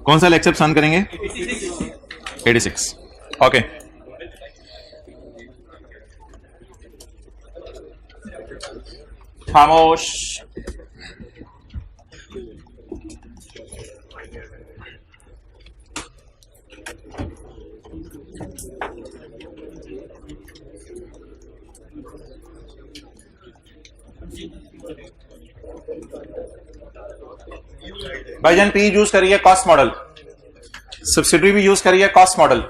कौन सा एक्सेप्ट सन करेंगे? 86। ओके, खामोश। भाईजान पी यूज करिए कॉस्ट मॉडल, सब्सिडरी भी यूज करिए कॉस्ट मॉडल।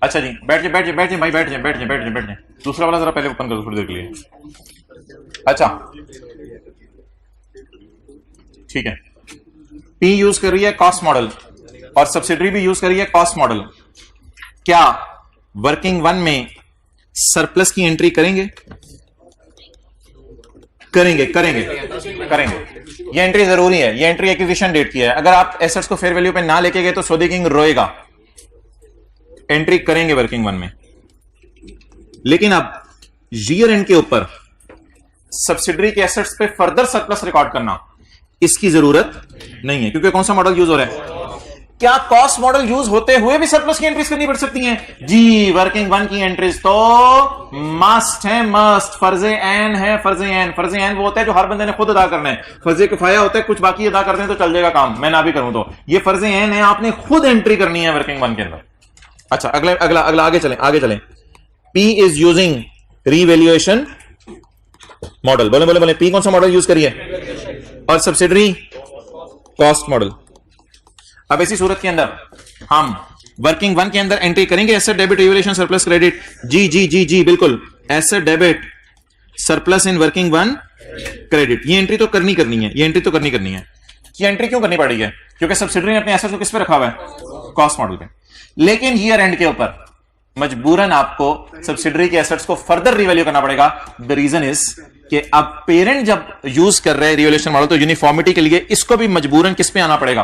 अच्छा जी, बैठ जाए बैठ जाए बैठ जाए भाई, बैठ जाए बैठ जाए बैठ जाए बैठ जाए। दूसरा वाला जरा पहले ओपन करो थोड़ी देर के लिए। अच्छा ठीक है, पी यूज करिए कॉस्ट मॉडल और सब्सिडरी भी यूज करिए कॉस्ट मॉडल। क्या वर्किंग वन में सरप्लस की एंट्री करेंगे? करेंगे करेंगे करेंगे। ये एंट्री जरूरी है, ये एंट्री एक्विजिशन डेट की है। अगर आप एसेट्स को फेयर वैल्यू पे ना लेके गए तो सौदे किंग रोएगा। एंट्री करेंगे वर्किंग वन में, लेकिन अब ईयर एंड के ऊपर सब्सिडरी के एसेट्स पे फर्दर सरप्लस रिकॉर्ड करना इसकी जरूरत नहीं है, क्योंकि कौन सा मॉडल यूज हो रहा है? क्या कॉस्ट मॉडल यूज होते हुए भी सरप्लस की एंट्रीज करनी पड़ सकती हैं? जी, वर्किंग वन की एंट्रीज तो मस्ट है, मस्ट। फर्जे एन है, फर्जे एन। फर्जे एन वो होता है जो हर बंदे ने खुद अदा करना है। फर्जे किफाया होता है कुछ बाकी अदा करते हैं तो चल जाएगा काम, मैं ना भी करूं तो। ये फर्जे एन है, आपने खुद एंट्री करनी है वर्किंग वन के अंदर। अच्छा, अगला अगला अगला आगे चलें, आगे चलें। P is using revaluation model. बोले बोले बोले, पी कौन सा मॉडल यूज करिए? और सब्सिडरी कॉस्ट मॉडल। अब ऐसी सूरत के अंदर हम वर्किंग वन के अंदर एंट्री करेंगे asset debit revaluation surplus credit. जी जी जी जी बिल्कुल, asset debit surplus in working one credit. ये एंट्री तो करनी है, ये एंट्री तो करनी है। ये एंट्री क्यों करनी पड़ी है? क्योंकि सब्सिडरी ने अपने एसेट को किस पे रखा हुआ है? कॉस्ट मॉडल पे। लेकिन ईयर एंड के ऊपर मजबूरन आपको सब्सिडरी के एसेट्स को फर्दर रिवैल्यू करना पड़ेगा। द रीजन इज कि अब पेरेंट जब यूज कर रहे हैं रिवैल्यूएशन मॉडल तो यूनिफॉर्मिटी के लिए इसको भी मजबूरन किस पे आना पड़ेगा?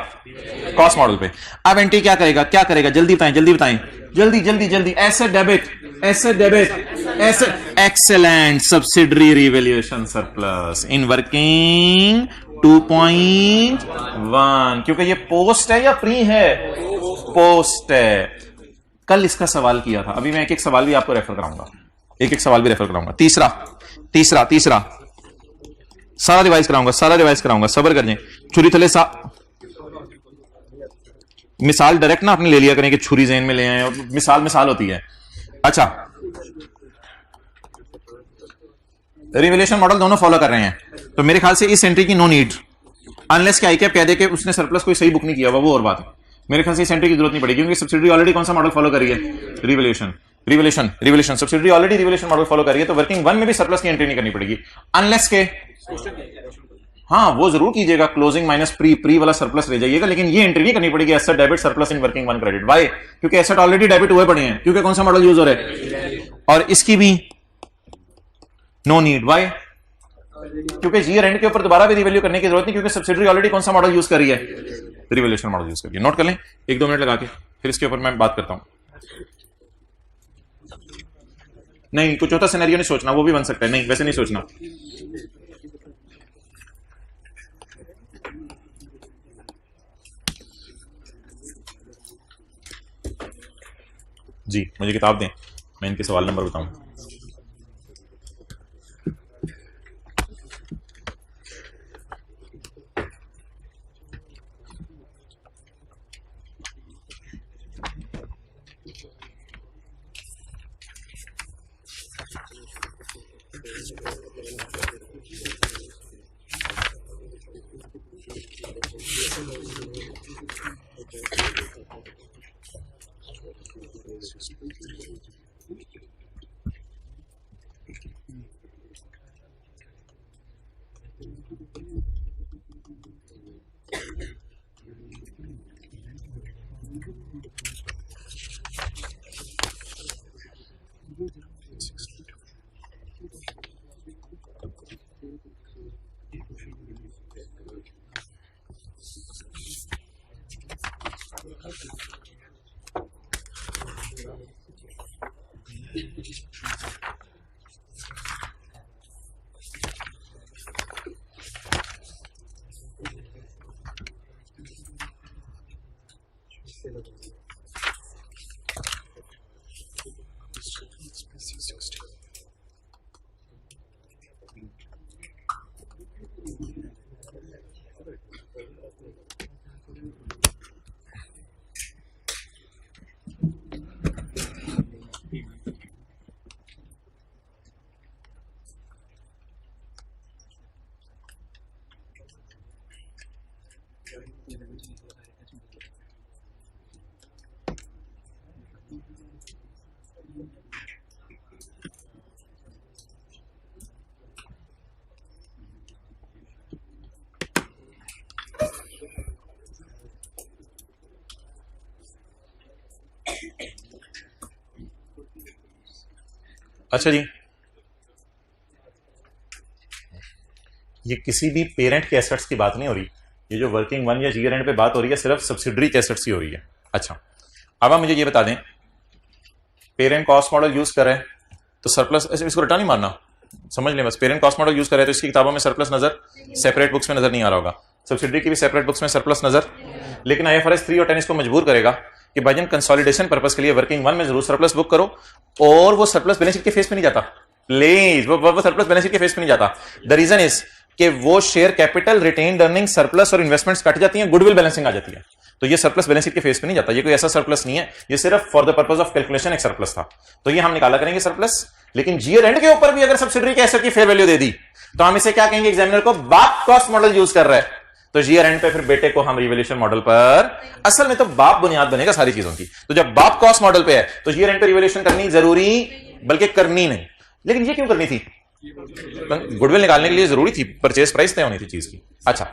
कॉस्ट मॉडल पे। अब एंट्री क्या करेगा? क्या करेगा? जल्दी बताएं जल्दी बताएं, जल्दी जल्दी जल्दी। Asset debit, asset debit, asset excellent. Subsidiary revaluation surplus in working 2.1। क्योंकि ये पोस्ट है या प्री है? पोस्ट है। कल इसका सवाल किया था, अभी मैं एक एक सवाल भी आपको रेफर कराऊंगा, एक एक सवाल भी रेफर कराऊंगा। तीसरा तीसरा तीसरा सारा रिवाइज कराऊंगा, सारा रिवाइज कराऊंगा, सबर कर जाए। छुरी थले मिसाल डायरेक्ट ना आपने ले लिया करें कि छुरी जेन में ले आए, और मिसाल मिसाल होती है। अच्छा, रिवैल्यूएशन मॉडल दोनों फॉलो कर रहे हैं तो मेरे ख्याल से इस एंट्री की नो नीड, अनलेस कि आई कैप कह दे कि उसने सरप्लस कोई सही बुक नहीं किया वो और बात है। मेरे ख्याल से इस एंट्री की जरूरत नहीं पड़ेगी, क्योंकि सब्सिडरी ऑलरेडी कौन सा मॉडल फॉलो कर रही है? Revaluation revaluation revaluation. Subsidiary already revaluation model follow कर रही है तो वर्किंग वन में भी सरप्लस की एंट्री नहीं करनी पड़ेगी, अनलेस के हाँ वो जरूर कीजिएगा, क्लोजिंग माइनस प्री, प्री वाला सरप्लस ले जाइएगा, लेकिन ये एंट्री नहीं करनी पड़ेगी asset debit surplus in working one credit. Why? क्योंकि एसेट ऑलरेडी डेबिट हुए पड़े हैं, क्योंकि कौन सा मॉडल यूज हो रहा है? और इसकी भी नो नीड। वाई? क्योंकि ईयर एंड के ऊपर दोबारा भी रिवैल्यू करने की जरूरत नहीं, क्योंकि सब्सिडरी ऑलरेडी कौन सा मॉडल यूज कर रही है? रिवैल्यूएशन मॉडल यूज करिए। नोट कर लें, 1-2 मिनट लगा के, फिर इसके ऊपर मैं बात करता हूं। नहीं, कुछ चौथा सिनेरियो नहीं सोचना, वो भी बन सकता है। नहीं, वैसे नहीं सोचना। जी, मुझे किताब दें, मैं इनके सवाल नंबर बताऊं। अच्छा जी, ये किसी भी पेरेंट के एसेट्स की बात नहीं हो रही, ये जो वर्किंग वन या ईयर एंड पे बात हो रही है सिर्फ सब्सिडरी के एसेट्स की हो रही है। अच्छा, अब आप मुझे ये बता दें, पेरेंट कॉस्ट मॉडल यूज करें तो सरप्लस, इसको रटा नहीं मारना, समझ लें बस, पेरेंट कॉस्ट मॉडल यूज करें तो इसकी किताबों में सरप्लस नजर, सेपरेट बुक्स में नजर नहीं आ रहा होगा, सब्सिडरी की भी सेपरेट बुक्स में सरप्लस नजर, लेकिन IFRS 3 और 10 इसको मजबूर करेगा कि भाईजान कंसोलिडेशन पर्पस के लिए वर्किंग वन में जरूर सरप्लस बुक करो, और वो सरप्लस बैलेंस शीट के फेस पे नहीं जाता, प्लीज वो सरप्लस बैलेंस शीट के फेस पे नहीं जाता। द रीजन इज कि वो share capital, retained earning, surplus और इन्वेस्टमेंट्स कट जाती हैं, गुडविल बैलेंसिंग आ जाती है, तो ये सरप्लस बैलेंस शीट के फेस पे नहीं जाता, ये कोई ऐसा सरप्लस नहीं है, ये सिर्फ for the purpose of calculation एक सरप्लस था, तो ये हम निकाला करेंगे सरप्लस। लेकिन ईयर एंड के ऊपर भी अगर सब्सिडरी के एसेट की फेयर वैल्यू दे दी तो हम इसे क्या कहेंगे, एग्जामिनर को बाप कॉस्ट मॉडल यूज कर रहा है, तो ईयर एंड पे फिर बेटे को हम रिवैल्यूएशन मॉडल पर, असल में तो बाप बुनियाद बनेगा सारी चीजों की, तो जब बाप कॉस्ट मॉडल पे है तो ईयर एंड पे रिवैल्यूएशन करनी जरूरी, बल्कि करनी नहीं। लेकिन ये क्यों करनी थी, गुडविल निकालने के लिए जरूरी थी, परचेज प्राइस तय होनी थी चीज की। अच्छा,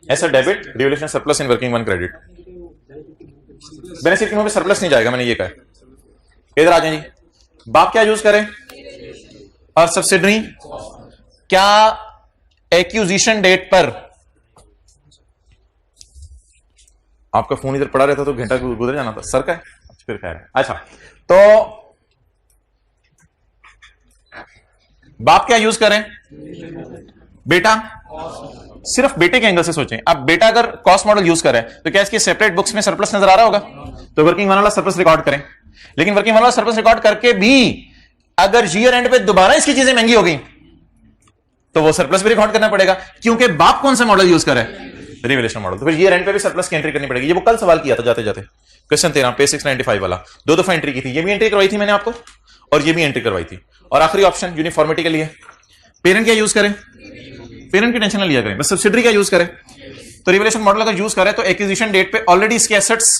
ऐसा debit revaluation surplus in working one credit, balance sheet में सरप्लस नहीं जाएगा, मैंने ये कहा। इधर आ जाए जी, बाप क्या यूज करें और सब्सिडरी क्या एक्यूजिशन डेट पर, आपका फोन इधर पड़ा रहता तो घंटा गुजर जाना था, सर का है फिर खैर। अच्छा, तो बाप क्या यूज करें, बेटा, सिर्फ बेटे के एंगल से सोचें। अब बेटा अगर कॉस्ट मॉडल यूज करे तो क्या इसकी सेपरेट बुक्स में सरप्लस नजर आ रहा होगा, तो वर्किंग वन वाला सरप्लस रिकॉर्ड करें। लेकिन वर्किंग वन वाला सरप्लस रिकॉर्ड करके भी अगर ईयर एंड पे दोबारा इसकी चीजें महंगी हो गई तो वो सरप्लस भी रिकॉर्ड करना पड़ेगा, क्योंकि बाप कौन सा मॉडल यूज करे, रिवैल्यूएशन मॉडल, तो फिर ईयर एंड पे भी सरप्लस की एंट्री करनी पड़ेगी। ये वो कल सवाल किया था जाते जाते, क्वेश्चन 13 पेज 695 वाला, दो दफा एंट्री की थी, ये भी एंट्री करवाई थी मैंने आपको और ये भी एंट्री करवाई थी। और आखिरी ऑप्शन यूनिफॉर्मिटी के लिए पेरेंट क्या यूज करें, पेरेंट की टेंशन न लिया करें, बस सब्सिडरी क्या यूज करें। तो रिवैल्यूएशन मॉडल अगर यूज करें तो एक्विजिशन डेट पे ऑलरेडी इसके एसेट्स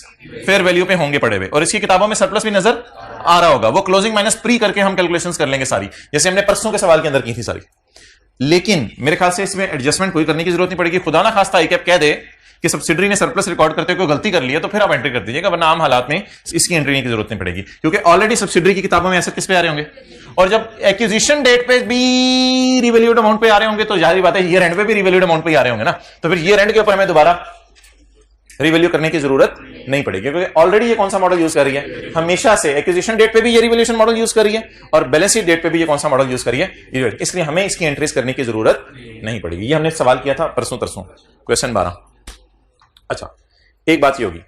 फेयर वैल्यू पे होंगे पड़े हुए और इसकी किताबों में सरप्लस भी नजर आ रहा होगा, वो क्लोजिंग माइनस प्री करके हम कैलकुलेशंस कर लेंगे सारी, जैसे हमने परसों के सवाल के अंदर की थी सारी। लेकिन मेरे ख्याल से इसमें एडजस्टमेंट कोई करने की जरूरत नहीं पड़ेगी। खुदा ना खास्ता ICAP कह दे कि सब्सिडरी ने सरप्लस रिकॉर्ड करते हुए कोई गलती कर ली है तो फिर आप एंट्री कर दीजिएगा, वरना आम हालात में इसकी एंट्री की जरूरत नहीं पड़ेगी, क्योंकि ऑलरेडी सब्सिडरी की किताबों में ऐसे किस पे आ रहे होंगे। और जब एक्विजिशन डेट पे भी रिवैल्यूड अमाउंट पे आ रहे होंगे तो जाहिर बात है ईयर एंड पे भी रिवैल्यूड अमाउंट पे आ रहे होंगे ना, तो फिर ईयर एंड के ऊपर हमें दोबारा रिवैल्यू करने की जरूरत नहीं पड़ेगी, क्योंकि ऑलरेडी ये कौन सा मॉडल यूज कर रही है, हमेशा से एक्विजिशन डेट पे भी ये रिवैल्यूएशन मॉडल यूज कर रही है और बैलेंस शीट डेट पे भी ये कौन सा मॉडल यूज कर रही है, इसलिए हमें इसकी एंट्रीज करने की जरूरत नहीं पड़ेगी। ये हमने सवाल किया था परसों तरसों, क्वेश्चन 12। अच्छा, एक बात ये होगी,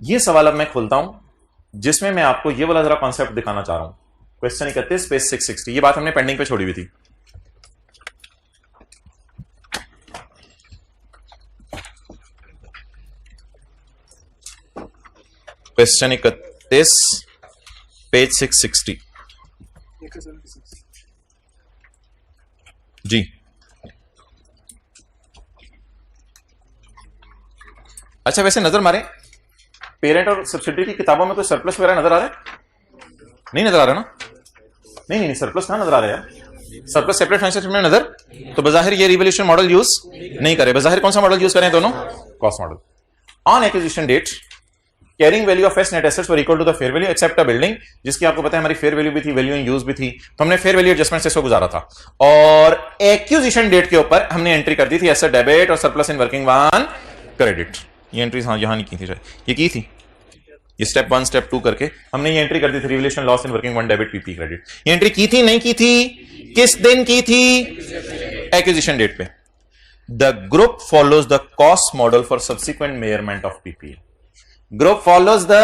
ये सवाल अब मैं खोलता हूं जिसमें मैं आपको ये वाला जरा कॉन्सेप्ट दिखाना चाह रहा हूं। क्वेश्चन 31 पेज 660, ये बात हमने पेंडिंग पे छोड़ी हुई थी। क्वेश्चन 31 पेज 660 जी। अच्छा, वैसे नजर मारे पेरेंट और सब्सिडरी की किताबों में कोई सरप्लस वगैरह नजर आ रहा है, नहीं नजर आ रहा ना, नहीं सरप्लस कहां नजर आ रहा है यार, सरप्लस सेपरेट फाइनेंशियल स्टेटमेंट में नजर, तो बजाहिर ये रिवैल्यूएशन मॉडल यूज नहीं करे, बजाहिर कौन सा मॉडल यूज करें, दोनों cost model. On acquisition date carrying value of its net assets were equal to the fair value except a building, जिसकी आपको पता है हमारी फेयर वैल्यू भी थी, वैल्यू इन यूज भी थी, तो हमने फेयर वैल्यू एडजस्टमेंट से इसको गुजारा था। और एक्विजिशन डेट के ऊपर हमने एंट्री कर दी थी एसेट डेबिट और surplus in working one credit. ये एंट्रीज हाँ यहां नहीं की थी, ये की थी, ये स्टेप 1 स्टेप 2 करके हमने ये एंट्री कर दी थी, revaluation loss in working one debit PP credit. ये एंट्री की थी नहीं की थी, किस दिन की थी, एक्विजिशन डेट पे। The group follows the cost model for subsequent measurement of PP. Group follows the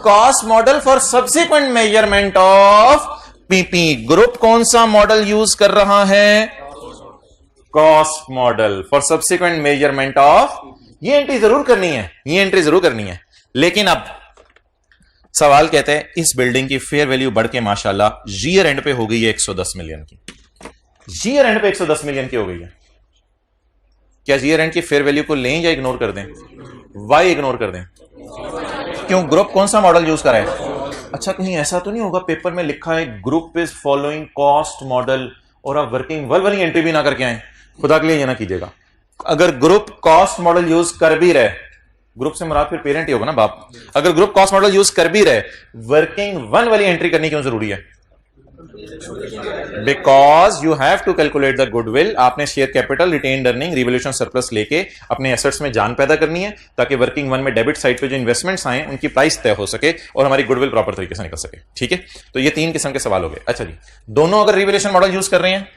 cost model for subsequent measurement of PP. Group कौन सा मॉडल यूज कर रहा है? Cost model for subsequent measurement of. ये entry जरूर करनी है, ये एंट्री जरूर करनी है। लेकिन अब सवाल कहते हैं इस बिल्डिंग की फेयर वैल्यू बढ़ के माशाल्लाह ईयर एंड पे हो गई है 110 मिलियन की। ईयर एंड पे 110 मिलियन की हो गई है। क्या ईयर एंड की फेयर वैल्यू को लें या इग्नोर कर दें? वाई इग्नोर कर दें? क्यों? ग्रुप कौन सा मॉडल यूज करा है? अच्छा, कहीं ऐसा तो नहीं होगा पेपर में लिखा है group is following cost model और आप वर्किंग वन वाली एंट्री भी ना करके आए? खुदा के लिए ये ना कीजिएगा। अगर ग्रुप कॉस्ट मॉडल यूज कर भी रहे, ग्रुप से मुराद फिर पेरेंट ही होगा ना, बाप। अगर ग्रुप कॉस्ट मॉडल यूज कर भी रहे, वर्किंग वन वाली एंट्री करनी क्यों जरूरी है? Because you have to calculate the goodwill. आपने share capital, retained earning, revolution surplus लेके अपने एसेट्स में जान पैदा करनी है ताकि वर्किंग वन में डेबिट साइड पे जो इन्वेस्टमेंट्स आए उनकी प्राइस तय हो सके और हमारी गुडविल प्रॉपर तरीके से निकल सके। ठीक है, तो ये 3 किस्म के सवाल हो गए। अच्छा जी, दोनों अगर रिवोल्यूशन मॉडल यूज कर रहे हैं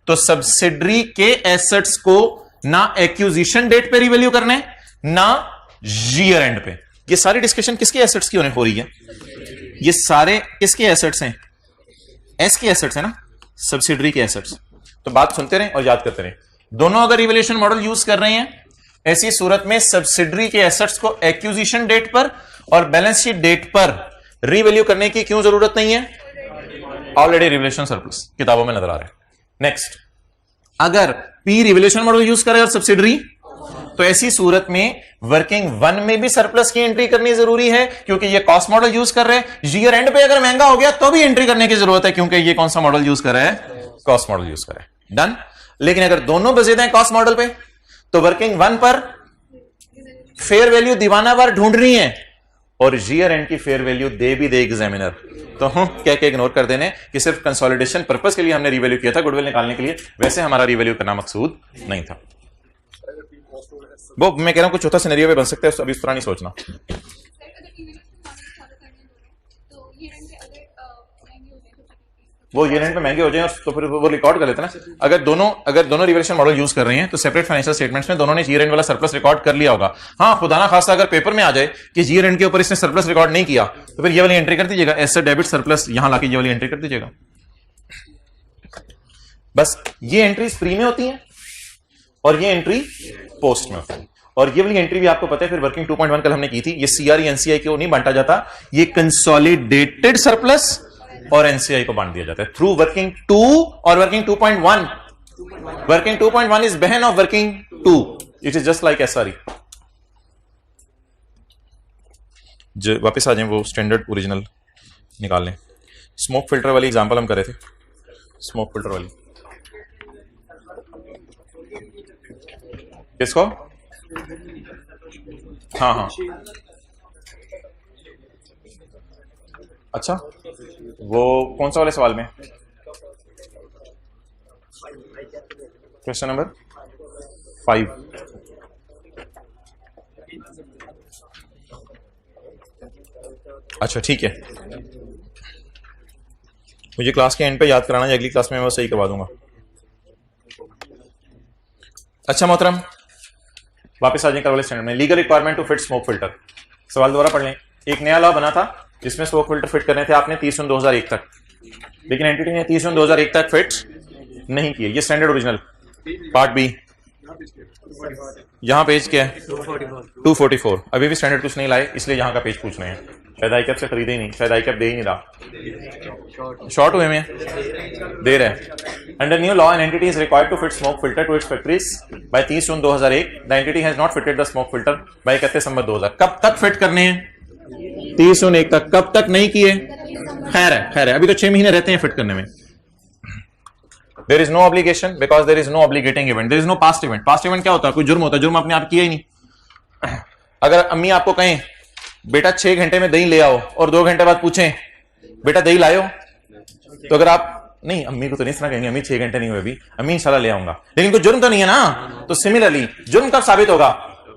तो सब्सिडरी के एसेट्स को ना एक्विजिशन डेट पे रिवैल्यू करने, ना ईयर एंड पे। ये सारी डिस्कशन किसके एसेट्स की हो रही है? ये सारे किसके एसेट्स हैं? एस के एसेट्स है ना, सब्सिडरी के एसेट्स। तो बात सुनते रहें और याद करते रहें। दोनों अगर रिवैल्यूएशन मॉडल यूज कर रहे हैं, ऐसी सूरत में सब्सिडरी के एसेट्स को एक्विजिशन डेट पर और बैलेंस शीट डेट पर रिवैल्यू करने की क्यों जरूरत नहीं है? ऑलरेडी रिवैल्यूएशन सरप्लस किताबों में नजर आ रहा है। नेक्स्ट, अगर पी रिवैल्यूएशन मॉडल यूज करे और सब्सिडरी, तो ऐसी सूरत में वर्किंग वन में भी सरप्लस की एंट्री करनी जरूरी है क्योंकि ये कॉस्ट मॉडल यूज कर रहे हैं। ईयर एंड पे अगर महंगा हो गया तो भी एंट्री करने की जरूरत है क्योंकि ये कौन सा मॉडल यूज कर रहा है? कॉस्ट मॉडल यूज कर रहा है। डन। लेकिन अगर दोनों बजेते हैं कॉस्ट मॉडल पे तो वर्किंग वन पर फेयर वैल्यू दीवानावार ढूंढनी है और ईयर एंड की फेयर वैल्यू दे भी दे एग्जामिनर, तो हम क्या क्या इग्नोर कर देने कि सिर्फ कंसोलिडेशन पर्पस के लिए हमने रिवैल्यू किया था गुडविल निकालने के लिए, वैसे हमारा रिवैल्यू करना मकसूद नहीं था। वो मैं कह रहा हूं कुछ चौथा सिनेरियो पे बन सकता है, अभी इस तरह नहीं सोचना। वो ईयर एंड पे महंगे हो जाए तो फिर वो रिकॉर्ड कर लेते हैं ना। अगर दोनों रिवैल्यूएशन मॉडल यूज कर रहे हैं तो सेपरेट फाइनेंशियल स्टेटमेंट्स में दोनों ने ईयर एंड वाला सरप्लस रिकॉर्ड कर लिया होगा। हाँ, खुदा ना खास्ता अगर पेपर में आ जाए कि ईयर एंड के ऊपर इसने सरप्लस रिकॉर्ड नहीं किया तो फिर ये वाली एंट्री कर दीजिएगा, एसेट डेबिट सरप्लस, यहां लाके ये वाली एंट्री कर दीजिएगा। बस ये एंट्रीज प्री में होती हैं और ये एंट्री पोस्ट में होती है। और ये वाली एंट्री भी आपको पता है फिर वर्किंग 2.1 कल हमने की थी, ये सीआरई एनसीआई को नहीं बांटा जाता, ये कंसोलिडेटेड सरप्लस और एनसीआई को बांट दिया जाता है थ्रू वर्किंग 2 और वर्किंग 2.1। वर्किंग 2.1 इज बहन of working 2, it is just like SRE. जो वापस आ जाए वो स्टैंडर्ड ओरिजिनल निकाल लें। स्मोक फिल्टर वाली एग्जांपल हम कर रहे थे, स्मोक फिल्टर वाली किसको? हाँ, अच्छा, वो कौन सा वाले सवाल में? Question number 5। अच्छा ठीक है, मुझे क्लास के एंड पे याद कराना है, अगली क्लास में मैं सही करवा दूंगा। अच्छा मोहतरम, वापस आ जाए वाले स्टैंडर्ड में। Legal requirement to fit smoke filter, सवाल दोबारा पढ़ लें। एक नया लॉ बना था जिसमें स्मोक फिल्टर फिट करने थे आपने 30/2001 तक, लेकिन एंटिटी ने 30/2001 तक फिट नहीं किए। ये स्टैंडर्ड ओरिजिनल पार्ट बी, यहां पेज क्या है? 244। अभी भी स्टैंडर्ड कुछ नहीं लाए इसलिए यहां का पेज पूछ रहे हैं। शायद आईकैप से खरीदे ही नहीं, शायद आईकैप दे ही नहीं रहा, शॉर्ट हुए में दे रहे हैं। Under new law an entity is required to fit smoke filter to its factories by 30 June 2001। The entity has not fitted the smoke filter by 31 December 2000। कब तक फिट करने हैं? 30 जून 1 तक। कब तक नहीं किए? खैर है, अभी तो 6 महीने रहते हैं फिट करने में। There is no obligation because there is no obligating event, there is no past event. Past event क्या होता है? कोई जुर्म होता है, जुर्म अपने आप किया ही नहीं। अगर अम्मी आपको कहें बेटा 6 घंटे में दही ले आओ और 2 घंटे बाद पूछें बेटा दही लाए हो, तो अगर आप नहीं, अम्मी को तो नहीं इस तरह कहेंगे अम्मी 6 घंटे नहीं हुए अभी, अम्मी इंशाल्लाह ले आऊंगा, लेकिन कोई जुर्म तो नहीं है ना। तो सिमिलरली जुर्म कब साबित होगा?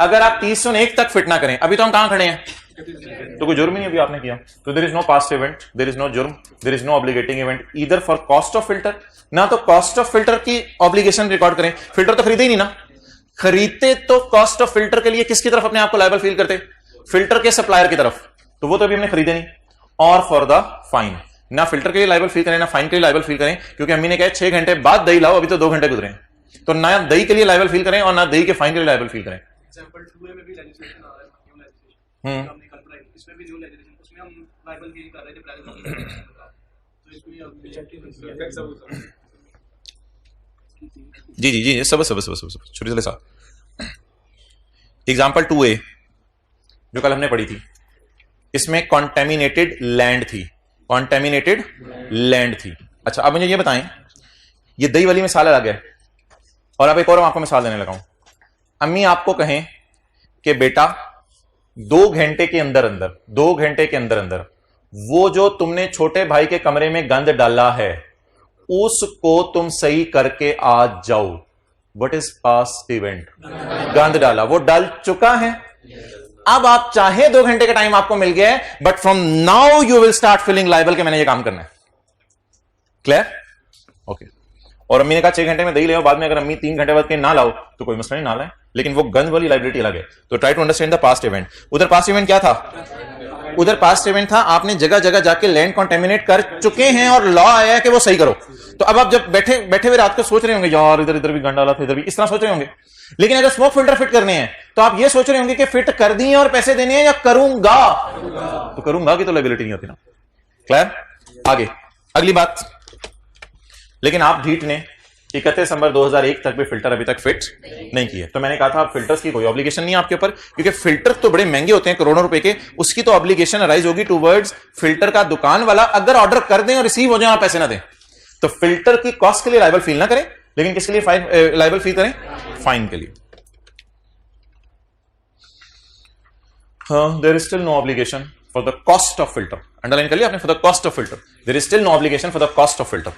अगर आप 30 जून 1 तक फिट ना करें। अभी तो हम कहां खड़े हैं? तो कोई जुर्म ही नहीं अभी आपने किया, तो there is no past event, there is no जुर्म, there is no obligating event either for cost of filter, ना तो कॉस्ट ऑफ फिल्टर की ऑब्लिगेशन रिकॉर्ड करें, फिल्टर तो खरीदे ही नहीं ना, खरीदते तो कॉस्ट ऑफ फिल्टर के लिए किसकी तरफ अपने आप को लायबल फील करते, फिल्टर के सप्लायर की तरफ, तो वो तो अभी हमने खरीदे नहीं। और फॉर द फाइन, ना फिल्टर के लिए लायबल फील करें ना फाइन के लिए लायबल फील करें, क्योंकि अम्मी ने कहा 6 घंटे बाद दही लाओ, अभी तो 2 घंटे गुजरे, तो ना दही के लिए लायबल फील करें और ना दही के फाइन के लिए लायबल फील करें। एग्जांपल 2A में भी लेजिस्लेशन आ रहा है, न्यू लेजिस्लेशन हमने कल पढ़ाई, इसमें भी न्यू लेजिस्लेशन, उसमें हम लायबल फील कर रहे थे प्राइवेट, तो इसको ये ऑब्जेक्टिव जी जी जी सब छोटे चले साहब। एग्जाम्पल 2A जो कल हमने पढ़ी थी, इसमें कॉन्टेमिनेटेड लैंड थी, कॉन्टेमिनेटेड लैंड थी। अच्छा अब मुझे ये बताएं, ये दही वाली मिसाल अलग है, और अब एक और आपको मिसाल देने लगा हूं। अम्मी आपको कहें कि बेटा 2 घंटे के अंदर अंदर 2 घंटे के अंदर अंदर वो जो तुमने छोटे भाई के कमरे में गंद डाला है उसको तुम सही करके आ जाओ। What is past event? गंद डाला, वो डाल चुका है। अब आप चाहे 2 घंटे का टाइम आपको मिल गया है, but from now you will start feeling liable कि मैंने ये काम करना है। क्लियर? ओके। और अम्मी ने कहा 6 घंटे में दही ले आओ, बाद में अगर अम्मी 3 घंटे बाद के ना लाओ तो कोई मसला नहीं, ना लाए, लेकिन वो गंद वाली लायबिलिटी अलग है। तो try to understand the past event. उधर पास्ट इवेंट क्या था? उधर पास्ट इवेंट था आपने जगह जगह जाके लैंड कॉन्टेमिनेट कर चुके हैं और लॉ आया है कि वो सही करो। तो अब आप जब बैठे हुए रात को सोच रहे होंगे यार इधर इधर भी गंद डाला था, इधर भी, इस तरह सोच रहे होंगे। लेकिन अगर स्मोक फिल्टर फिट करने हैं तो आप ये सोच रहे होंगे कि फिट कर दिए और पैसे देने हैं या करूंगा, तो करूंगा की तो लायबिलिटी नहीं होती ना। क्लियर? आगे अगली बात, लेकिन आप ढीठ ने 31 दिसंबर 2001 तक भी फिल्टर अभी तक फिट नहीं किए। तो मैंने कहा था आप फिल्टर्स की कोई ऑब्लिगेशन नहीं है आपके ऊपर, क्योंकि फिल्टर तो बड़े महंगे होते हैं, करोड़ों रुपए के, उसकी तो ऑब्लिगेशन अराइज होगी टूवर्ड्स फिल्टर का दुकान वाला अगर ऑर्डर कर दें और रिसीव हो जाए और पैसे ना दें। तो फिल्टर की कॉस्ट के लिए लायबल फील ना करें, लेकिन किसके लिए लायबल फील करें? फाइन के लिए। There is still no obligation for the cost of filter. Underline कर लिया आपने? For the cost of filter there is still no obligation for the cost of filter.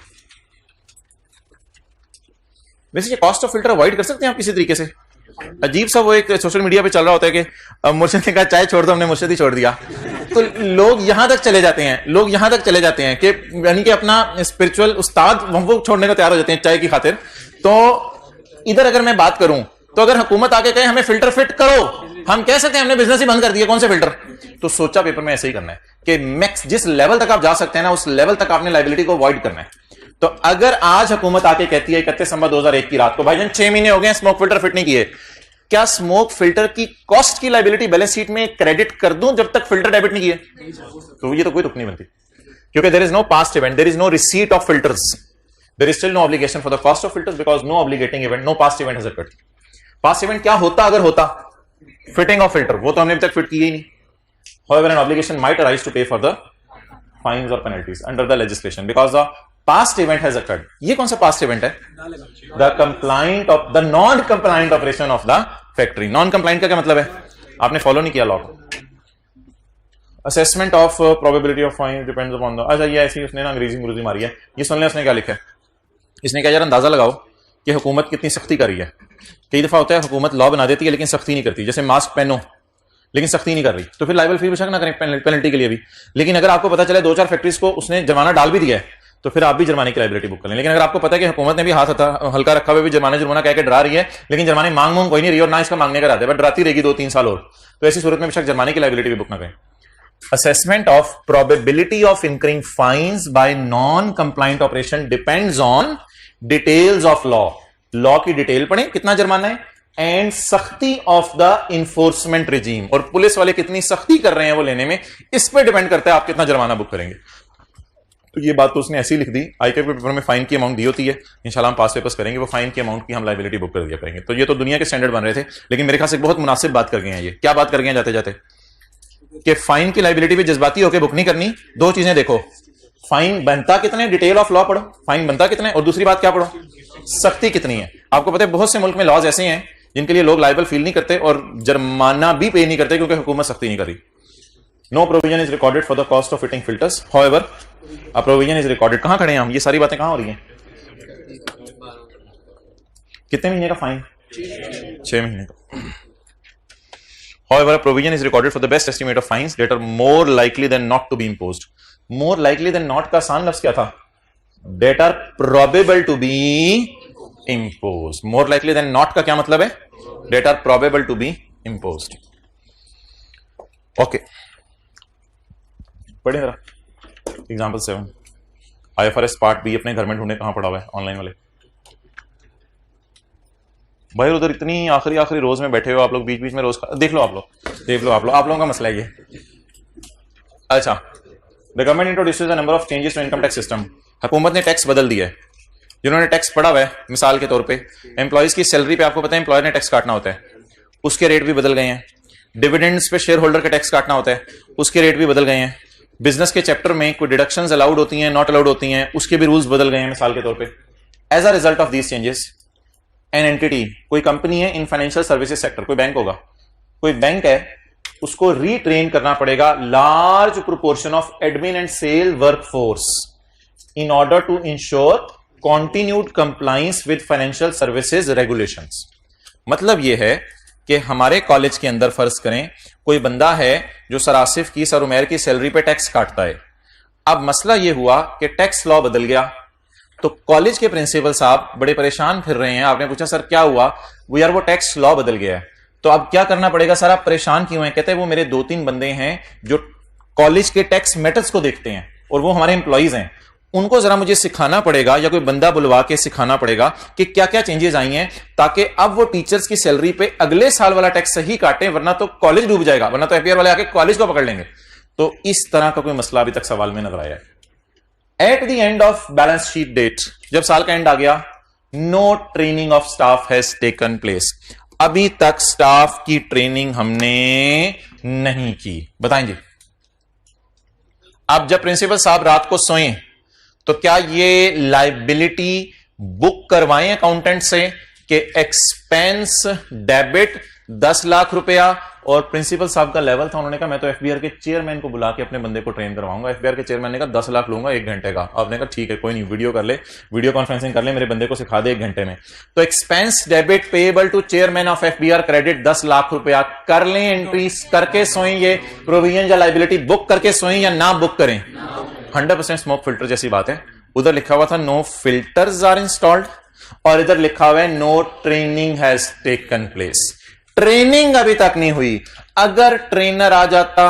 वैसे ये कॉस्ट ऑफ फिल्टर अवॉइड कर सकते हैं आप किसी तरीके से। अजीब सा वो एक सोशल मीडिया पे चल रहा होता है कि मुर्शिद ने कहा चाय छोड़ दो, हमने मुर्शिद ही छोड़ दिया। तो लोग यहां तक चले जाते हैं, कि यानी कि अपना स्पिरिचुअल उस्ताद वो छोड़ने को तैयार हो जाते हैं चाय की खातिर। तो इधर अगर मैं बात करूं तो अगर हुकूमत आके कहे हमें फिल्टर फिट करो, हम कह सकते हैं हमने बिजनेस ही बंद कर दिया, कौन से फिल्टर? तो सोचा पेपर में ऐसे ही करना है कि मैक्स जिस लेवल तक आप जा सकते हैं ना उस लेवल तक आपने लायबिलिटी को अवॉइड करना है। तो अगर आज हुकूमत आके कहती है 31 दिसंबर 2001 की रात को भाईजान 6 महीने हो गए स्मोक फिल्टर फिट नहीं किए, क्या स्मोक फिल्टर की कॉस्ट की लायबिलिटी बैलेंस शीट में क्रेडिट कर दूं जब तक फिल्टर डेबिट नहीं किए? तो ये तो कोई तुक नहीं बनती, क्योंकि there is no past event, there is no receipt of filters, there is still no obligation for the cost of filters because no obligating event, no past event has occurred. Past event क्या होता अगर होता? Fitting of filter, वो तो हमने अभी तक fit किए ही नहीं। However, an obligation might arise to pay for the fines or penalties under the legislation because the past event has occurred. ये कौन सा past event है? The non-compliant operation of the factory. Non-compliant का क्या मतलब है? आपने फॉलो नहीं किया लॉ को। Assessment of probability of fine depends upon the, अच्छा ये ऐसी उसने ना अंग्रेजी मारी है। ये सुन ले उसने क्या लिखा है। इसने क्या यार अंदाजा लगाओ कि हुकूमत कितनी सख्ती कर रही है। कई दफा होता है हुकूमत लॉ बना देती है लेकिन सख्ती नहीं करती, जैसे मास्क पहनो लेकिन सख्ती नहीं कर रही, तो फिर लायबल फी बेशक ना करें पेनल्टी के लिए भी। लेकिन अगर आपको पता चले 2-4 फैक्ट्रीज को उसने जुर्माना डाल भी दिया है तो फिर आप भी जुर्माने की लायबिलिटी बुक करें। लेकिन अगर आपको पता है कि हुकूमत ने भी हाथ हल्का रखा हुआ भी जुर्माना कह के डरा रही है, लेकिन जुर्माने मांग कोई नहीं रही और ना इसका मांगने का रहता है, बट डराती रहेगी 2-3 साल और, तो ऐसी सूरत में बेशक जुर्माने की लायबिलिटी भी बुक ना करें। Assessment of probability of incurring fines by non-compliant operation depends on details of law. Law की डिटेल पढ़ें कितना जुर्माना है, एंड सख्ती ऑफ द इन्फोर्समेंट रिजीम, और पुलिस वाले कितनी सख्ती कर रहे हैं वो लेने में, इस पे डिपेंड करता है आप कितना जुर्माना बुक करेंगे। तो ये बात तो उसने ऐसी लिख दी, आईके पेपर में फाइन की अमाउंट दी होती है, इंशाल्लाह हम पास पेपर्स करेंगे, वो फाइन की अमाउंट की हम लायबिलिटी बुक कर दिया करेंगे। तो ये तो दुनिया के स्टैंडर्ड बन रहे थे, लेकिन मेरे ख्याल से बहुत मुनासिब बात कर गए हैं। ये क्या बात कर गए हैं जाते जाते, कि फाइन की लायबिलिटी भी जज्बाती होकर बुक नहीं करनी। 2 चीजें देखो, फाइन बनता कितने, डिटेल ऑफ लॉ पढ़ो, फाइन बनता कितने, और दूसरी बात क्या पढ़ो, सख्ती कितनी है। आपको पता है बहुत से मुल्क में लॉज ऐसे हैं जिनके लिए लोग लायबल फील नहीं करते और जुर्माना भी पे नहीं करते क्योंकि हुकूमत सख्ती नहीं कर रही। No provision is recorded for the cost of fitting filters, however a provision is recorded. कहां खड़े हैं हम? ये सारी बातें कहां हो रही हैं? कितने महीने का फाइन? 6 महीने का। However, a provision is recorded for the best estimate of fines that are more likely than not to be imposed. More likely than not का आसान लफ्ज क्या था? That are probable to be imposed. More likely than not का क्या मतलब है? That are probable to be imposed. Okay. पढ़े जरा एग्जाम्पल 7 IFRS पार्ट बी अपने घर में ढूंढे, कहां पड़ा हुआ है ऑनलाइन वाले भाई? उधर इतनी आखिरी रोज में बैठे हो आप लोग, बीच बीच में रोज देख लो आप लोगों का मसला है ये। अच्छा, the government introduces a number of changes to income tax system. हुकूमत ने टैक्स बदल दिया है। जिन्होंने टैक्स पढ़ा हुआ है, मिसाल के तौर पे एम्प्लॉयज की सैलरी पे आपको पता है एम्प्लॉयर ने टैक्स काटना होता है, उसके रेट भी बदल गए हैं। डिविडेंड्स पे शेयर होल्डर का टैक्स काटना होता है, उसके रेट भी बदल गए हैं। बिजनेस के चैप्टर में कोई डिडक्शंस अलाउड होती हैं, नॉट अलाउड होती हैं, उसके भी रूल्स बदल गए हैं मिसाल के तौर पे। As a result of these changes an entity, कोई कंपनी है इन फाइनेंशियल सर्विसेज सेक्टर, कोई बैंक होगा, कोई बैंक है, उसको रीट्रेन करना पड़ेगा large proportion of admin and sale workforce in order to ensure continued compliance with financial services regulations. मतलब यह है कि हमारे कॉलेज के अंदर फर्ज करें कोई बंदा है जो सर आसिफ की, सर उमैर की सैलरी पे टैक्स काटता है। अब मसला यह हुआ कि टैक्स लॉ बदल गया, तो कॉलेज के प्रिंसिपल साहब बड़े परेशान फिर रहे हैं। आपने पूछा सर क्या हुआ? वो यार वो टैक्स लॉ बदल गया है, तो अब क्या करना पड़ेगा सर? आप परेशान क्यों हैं? कहते हैं वो मेरे 2-3 बंदे हैं जो कॉलेज के टैक्स मैटर्स को देखते हैं और वो हमारे एम्प्लॉइज हैं, उनको जरा मुझे सिखाना पड़ेगा या कोई बंदा बुलवा के सिखाना पड़ेगा कि क्या क्या चेंजेस आई हैं, ताकि अब वो टीचर्स की सैलरी पे अगले साल वाला टैक्स सही काटे, वरना तो कॉलेज डूब जाएगा, वरना तो एफबीआर वाले आके कॉलेज को पकड़ लेंगे। तो इस तरह का कोई मसला अभी तक सवाल में नजर आया है। At the end of balance sheet date, जब साल का एंड आ गया, no training of staff has taken place. अभी तक स्टाफ की ट्रेनिंग हमने नहीं की। बताएं जी, अब जब प्रिंसिपल साहब रात को सोएं तो क्या ये लाइबिलिटी बुक करवाएं अकाउंटेंट से कि एक्सपेंस डेबिट 10 लाख रुपया, और प्रिंसिपल साहब का लेवल था, उन्होंने कहा मैं तो एफबीआर के चेयरमैन को बुला के अपने बंदे को ट्रेन करवाऊंगा। एफबीआर के चेयरमैन ने कहा 10 लाख लूंगा 1 घंटे का। आपने कहा ठीक है कोई नहीं, वीडियो कर ले, वीडियो कॉन्फ्रेंसिंग कर ले, मेरे बंदे को सिखा दे 1 घंटे में। तो expense debit payable to chairman of FBR credit 10 lakh रुपया कर लें, एंट्री करके सोएं, ये प्रोविजन या लाइबिलिटी बुक करके सोएं या ना बुक करें। 100% स्मोक फिल्टर जैसी बात है। उधर लिखा हुआ था नो फिल्टर्स आर इंस्टॉल्ड, और इधर लिखा हुआ है no training has taken place. Training अभी तक नहीं हुई। अगर ट्रेनर आ जाता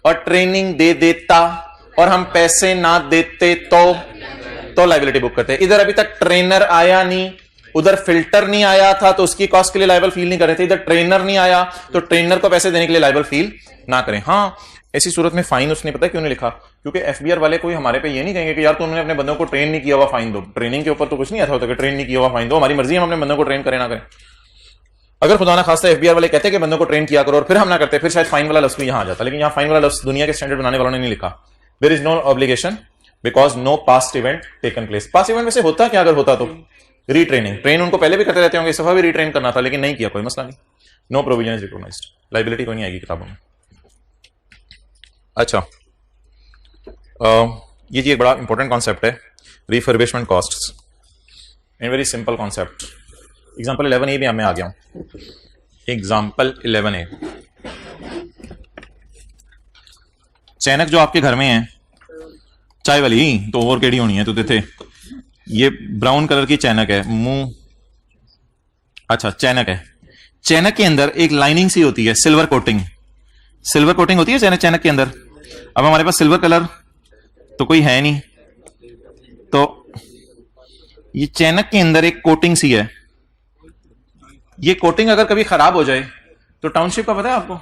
और ट्रेनिंग दे देता और हम पैसे ना देते तो लाइबिलिटी बुक करते। इधर अभी तक ट्रेनर आया नहीं, उधर फिल्टर नहीं आया था तो उसकी कॉस्ट के लिए लाइबल फील नहीं कर रहे थे। इधर ट्रेनर नहीं आया तो ट्रेनर को पैसे देने के लिए लाइबल फील ना करें। हाँ, ऐसी सूरत में फाइन उसने पता क्यों नहीं लिखा? क्योंकि एफबीआर वाले कोई हमारे पे ये नहीं कहेंगे कि यार तुमने अपने बंदों को ट्रेन नहीं किया हुआ फाइन दो। ट्रेनिंग के ऊपर तो कुछ नहीं आता होता कि ट्रेन नहीं किया हुआ फाइन दो, हमारी मर्जी है हम अपने बंदों को ट्रेन करें ना करें। अगर खुदा ना खास्ता एफबीआर वाले कहते कि बंदों को ट्रेन किया करो और फिर हम ना करते, फिर शायद फाइन वाला लफ्ज भी यहां आ जाता। लेकिन यहां फाइन वाला लफ्ज दुनिया के स्टैंडर्ड बनाने वालों ने नहीं लिखा। There is no obligation because no past event taken place. Past event में से होता क्या? अगर होता तो रीट्रेनिंग, ट्रेन उनको पहले भी करते रहते होंगे, इस दफा भी रीट्रेन करना था, लेकिन नहीं किया, कोई मसला नहीं। No provision is recognised, liability कोई नहीं आएगी किताबों में। अच्छा, ये जी एक बड़ा इंपॉर्टेंट कॉन्सेप्ट है, refurbishment costs. In very simple concept. Example 11A भी मैं आ गया हूं। एग्जाम्पल 11A, चैनक जो आपके घर में है, चाय वाली तो और केड़ी होनी है, तो देते ये ब्राउन कलर की चैनक है, मुंह अच्छा चैनक है। चैनक के अंदर एक लाइनिंग सी होती है, सिल्वर कोटिंग, सिल्वर कोटिंग होती है चैनक के अंदर। अब हमारे पास सिल्वर कलर तो कोई है नहीं, तो ये चैनक के अंदर एक कोटिंग सी है। ये कोटिंग अगर कभी खराब हो जाए तो टाउनशिप का पता है आपको?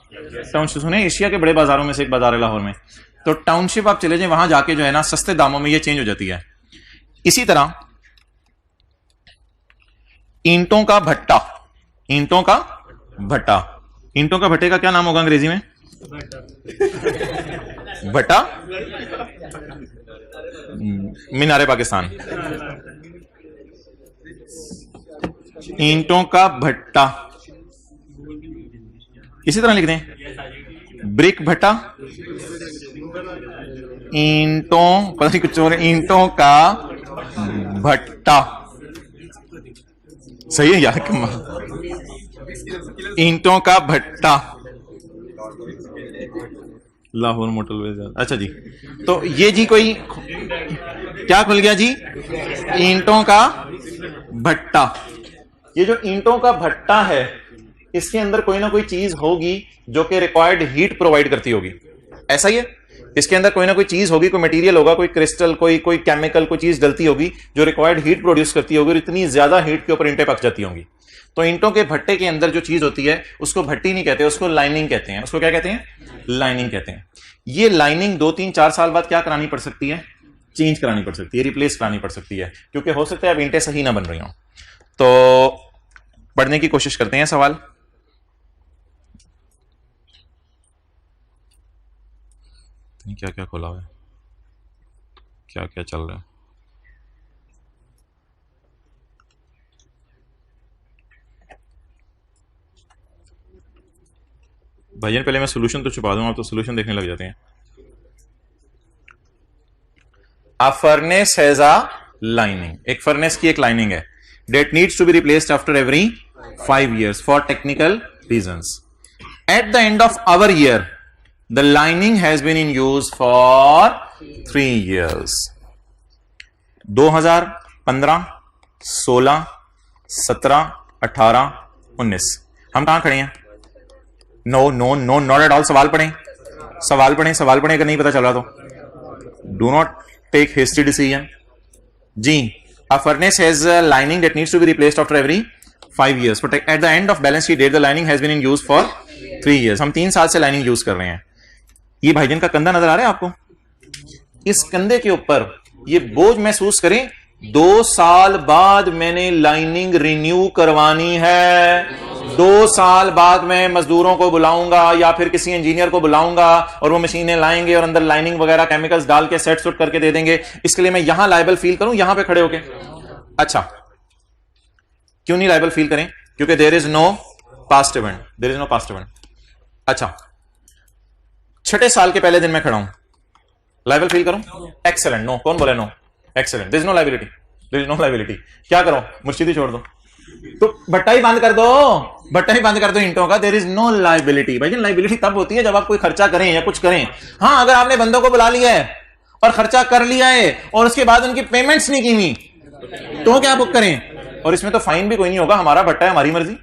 टाउनशिप सुने, एशिया के बड़े बाजारों में से एक बाजार है लाहौर में, तो टाउनशिप आप चले जाए, वहां जाके जो है ना सस्ते दामों में ये चेंज हो जाती है। इसी तरह ईंटों का भट्टा, ईंटों का भट्टा, ईंटों का भट्टे का क्या नाम होगा अंग्रेजी में? भट्टा, मीनारे पाकिस्तान, ईंटों का भट्टा, इसी तरह लिख दें, ब्रिक भट्टा, ईंटों पता नहीं कुछ और, ईंटों का भट्टा, सही है यार, ईंटों का भट्टा, लाहौर मोटरवे। अच्छा जी, तो ये जी कोई क्या खुल गया जी? ईंटों का भट्टा। ये जो ईंटों का भट्टा है, इसके अंदर कोई ना कोई चीज होगी जो कि रिक्वायर्ड हीट प्रोवाइड करती होगी, ऐसा ही है? इसके अंदर कोई ना कोई चीज होगी, कोई मटेरियल होगा, कोई क्रिस्टल, कोई केमिकल, कोई चीज डलती होगी जो रिक्वायर्ड हीट प्रोड्यूस करती होगी, और इतनी ज्यादा हीट के ऊपर ईंटें पक जाती होंगी। तो ईंटों के भट्टे के अंदर जो चीज होती है उसको भट्टी नहीं कहते, उसको लाइनिंग कहते हैं। उसको क्या कहते हैं? लाइनिंग कहते हैं। ये लाइनिंग 2-3-4 साल बाद क्या करानी पड़ सकती है? चेंज करानी पड़ सकती है, रिप्लेस करानी पड़ सकती है, क्योंकि हो सकता है अब ईंटें सही ना बन रही हों। तो पढ़ने की कोशिश करते हैं सवाल। क्या क्या खोला हुआ है, क्या क्या चल रहा है? भाईजान पहले मैं सोल्यूशन तो छुपा दूं, आप तो सोल्यूशन देखने लग जाते हैं। A furnace has a lining. एक फर्नेस की एक लाइनिंग है that needs to be replaced after every 5 years for technical reasons. At the end of our year, the lining has been in use for 3 years. 2015, 16, 17, 18, 19 हम कहां खड़े हैं? No no no not at all. सवाल पढ़ें, सवाल पढ़ें, सवाल पढ़ें। अगर नहीं पता चला तो do not take hasty decision जी। A furnace has a lining that needs to be replaced after every 5 years. But at the end of balance sheet date, the lining has been in use for 3 years. हम 3 साल से lining use कर रहे हैं। ये भाईजान का कंधा नजर आ रहा है आपको? इस कंधे के ऊपर ये बोझ महसूस करें। 2 साल बाद मैंने लाइनिंग रिन्यू करवानी है। 2 साल बाद मैं मजदूरों को बुलाऊंगा या फिर किसी इंजीनियर को बुलाऊंगा और वो मशीनें लाएंगे और अंदर लाइनिंग वगैरह केमिकल्स डाल के सेट सुट करके दे देंगे। इसके लिए मैं यहां लायबल फील करूं, यहां पे खड़े होके? अच्छा, क्यों नहीं लायबल फील करें? क्योंकि there is no past event, there is no past event. अच्छा, 6ठे साल के पहले दिन मैं खड़ा हूं, लायबल फील करूं? एक्सेलेंट। नो, कौन बोले no? Excellent, there is no liability, there is no liability. क्या करो? मुर्शिदी छोड़ दो, तो भट्टा ही बंद कर दो, भट्टा ही बंद कर दो ईंटों का। There is no liability. भाई लायबिलिटी तब होती है जब आप कोई खर्चा करें या कुछ करें। हाँ, अगर आपने बंदों को बुला लिया है और खर्चा कर लिया है और उसके बाद उनकी पेमेंट्स नहीं की हुई, तो क्या बुक करें? और इसमें तो फाइन भी कोई नहीं होगा, हमारा भट्टा है, हमारी मर्जी।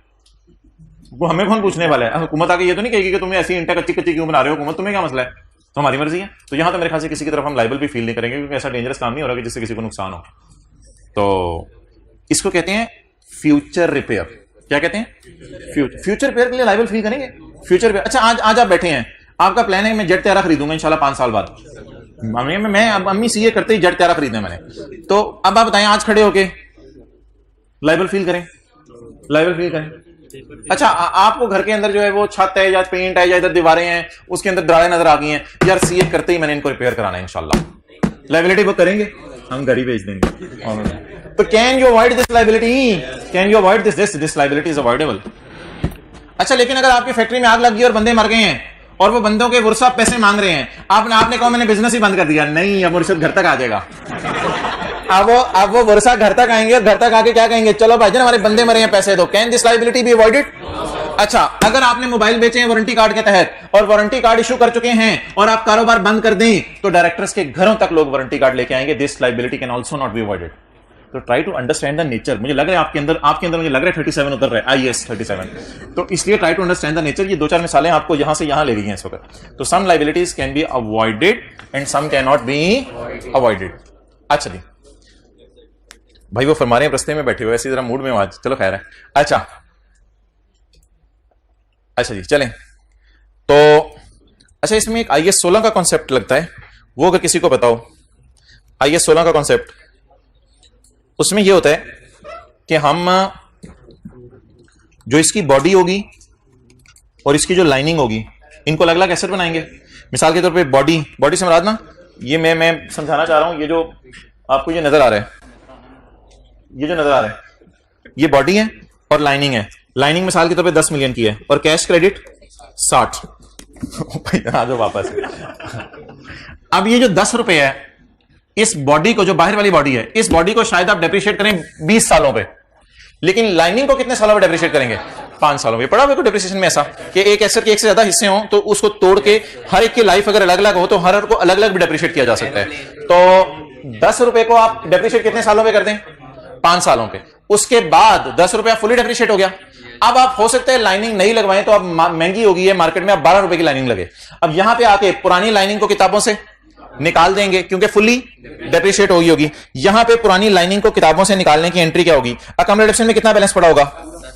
वो हमें कौन पूछने वाला है? हुकूमत आके ये तो नहीं कहेगी कि तुम्हें ऐसी ईंटें कच्ची कच्ची क्यों बना रहे हो, हुकूमत तुम्हें क्या मसला है? तो हमारी मर्जी है। तो यहां तो मेरे ख्याल से किसी की तरफ हम लायबल भी फील नहीं करेंगे, क्योंकि ऐसा डेंजरस काम नहीं हो रहा कि जिससे किसी को नुकसान हो। तो इसको कहते हैं फ्यूचर रिपेयर। क्या कहते हैं? फ्यूचर रिपेयर के लिए लायबल फील करेंगे। Future repair. अच्छा, आज आप बैठे हैं, आपका प्लान है मैं जेट त्यारा खरीदूंगा इंशाल्लाह 5 साल बाद। मैं अम्मी सीए करते ही जेट त्यारा खरीदना मैंने। तो अब आप बताएं, आज खड़े होके लायबल फील करें? लायबल फील करें? अच्छा, आपको घर के अंदर जो है वो छत है या पेंट है या इधर दीवारें हैं, उसके अंदर दरारें नजर आ गई हैं, यार सीए करते ही मैंने इनको रिपेयर कराना है इंशाल्लाह, लायबिलिटी वो करेंगे, हम घर ही भेज देंगे। तो can you avoid this liability? Can you avoid this liability is avoidable. अच्छा, लेकिन अगर आपकी फैक्ट्री में आग लग गई और बंदे मर गए हैं और वो बंदों के वर्षा पैसे मांग रहे हैं, आपने कहा मैंने बिजनेस ही बंद कर दिया, नहीं, अब मुर्शिद घर तक आ जाएगा। अब वो वर्षा घर तक आएंगे और घर तक आके क्या कहेंगे? चलो भाईजान हमारे बंदे मरे हैं, पैसे दो। Can this liability B avoided? अच्छा, अगर आपने मोबाइल बेचे हैं वारंटी कार्ड के तहत और वारंटी कार्ड इशू कर चुके हैं और आप कारोबार बंद कर दें, तो डायरेक्टर्स के घरों तक लोग वारंटी कार्ड लेके आएंगे। This liability can also not be avoided. तो try to understand the nature. मुझे लग रहा है आपके अंदर मुझे लग रहा है 37 उतर रहा है, IAS 37। तो इसलिए try to understand the nature. ये 2-4 मिसालें आपको यहां से यहां ले ली हैं इस वक्त। तो some liabilities can be avoided and some can not be avoided. अच्छा जी, भाई वो फरमा रहे हैं रस्ते में बैठे हुए, ऐसी जरा मूड में आज, चलो खैर है। अच्छा जी, चलें। तो अच्छा, इसमें एक IAS 16 का कॉन्सेप्ट लगता है, वो अगर किसी को बताओ IAS 16 का कॉन्सेप्ट। उसमें यह होता है कि हम जो इसकी बॉडी होगी और इसकी जो लाइनिंग होगी, इनको अलग अलग एसेट बनाएंगे। मिसाल के तौर पे बॉडी से मुराद ना, ये मैं समझाना चाह रहा हूं, ये जो आपको ये नजर आ रहा है, ये जो नजर आ रहा है, ये बॉडी है और लाइनिंग है। लाइनिंग मिसाल के तौर पे 10 मिलियन की है और कैश क्रेडिट 60। आ जाओ वापस। अब ये जो 10 रुपए है, इस बॉडी को, जो बाहर वाली बॉडी है, इस बॉडी को शायद आप डेप्रिशिएट करें 20 सालों पे, लेकिन लाइनिंग को कितने सालों पे डेप्रिशिएट करेंगे? 5 सालों में। पढ़ा हुआ डिप्रिसिएशन में ऐसा कि एक एसेट के एक से ज्यादा हिस्से हों तो उसको तोड़ के हर एक की लाइफ अगर अलग अलग हो तो हर एक को अलग अलग भी डेप्रिशिएट किया जा सकता है। तो 10 रुपए को आप डेप्रिशिएट कितने सालों में कर दें? 5 सालों पे। उसके बाद 10 रुपया फुली डेप्रिशिएट हो गया। अब आप हो सकता है लाइनिंग नहीं लगवाएं तो अब महंगी होगी है मार्केट में, अब 12 रुपए की लाइनिंग लगे। अब यहां पे आके पुरानी लाइनिंग को किताबों से निकाल देंगे क्योंकि फुली डेप्रिशिएट होगी। यहां पे पुरानी लाइनिंग को किताबों से निकालने की एंट्री क्या होगी? अकोमोडेशन में कितना बैलेंस पड़ा होगा?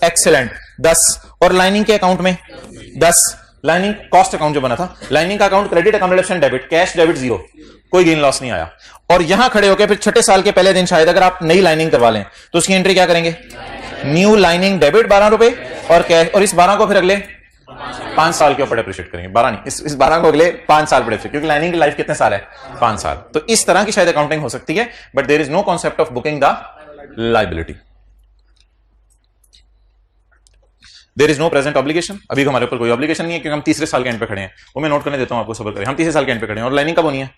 एक्सीलेंट 10, और लाइनिंग के अकाउंट में 10। लाइनिंग कॉस्ट अकाउंट जो बना था, लाइनिंग का account credit, accommodation debit, cash debit 0, कोई गेन लॉस नहीं आया। और यहां खड़े होकर फिर छठे साल के पहले दिन शायद अगर आप नई लाइनिंग करवा लें तो उसकी एंट्री क्या करेंगे? न्यू लाइनिंग डेबिट 12 रुपए और कैश, और इस 12 को फिर अगले 5 साल के ऊपर डेप्रिशिएट करेंगे। 12 नहीं, इस 12 को अगले 5 साल पर, क्योंकि लाइनिंग की लाइफ कितने साल है? 5 साल। तो इस तरह की शायद अकाउंटिंग हो सकती है, but there is no concept of booking the liability. There is no present obligation, अभी हमारे ऊपर कोई ऑब्लिगेशन नहीं है क्योंकि हम तीसरे साल के एंड पे खड़े हैं। वो मैं नोट करने देता हूं आपको, सब्र करें। हम तीसरे साल के एंड पे खड़े हैं और लाइनिंग कब होनी है?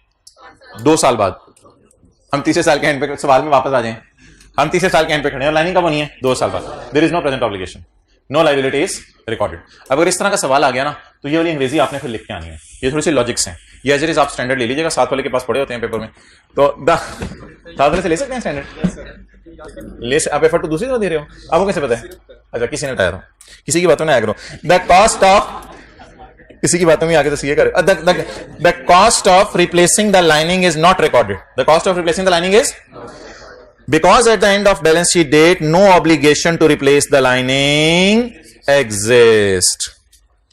2 साल बाद। हम तीसरे साल के एंड पे, सवाल में वापस आ जाएं, हम तीसरे साल के एंड पे खड़े हैं और लाइनिंग कब होनी है? 2 साल बाद। There is no present obligation, no liability is recorded. अगर इस तरह का सवाल आ गया ना तो ये वाली अंग्रेजी आपने फिर लिख के आनी है। ये थोड़ी सी लॉजिक्स हैं, ये एज इट इज आप स्टैंडर्ड ले लीजिएगा, 7 वाले के पास पढ़े होते हैं पेपर में, तो 7 वाले से ले सकते हैं स्टैंडर्ड। ले आप एफर्ट तो दूसरी तरह दे रहे हो, आपको कैसे पता है? अच्छा, किसी ने टायर हो, किसी की बातों में आगे द कॉस्ट ऑफ, किसी की बातों में आगे तो सीए कर, the cost of replacing the lining is not recorded. The cost of replacing the lining is because at the end of balance sheet date no obligation to replace the lining exist।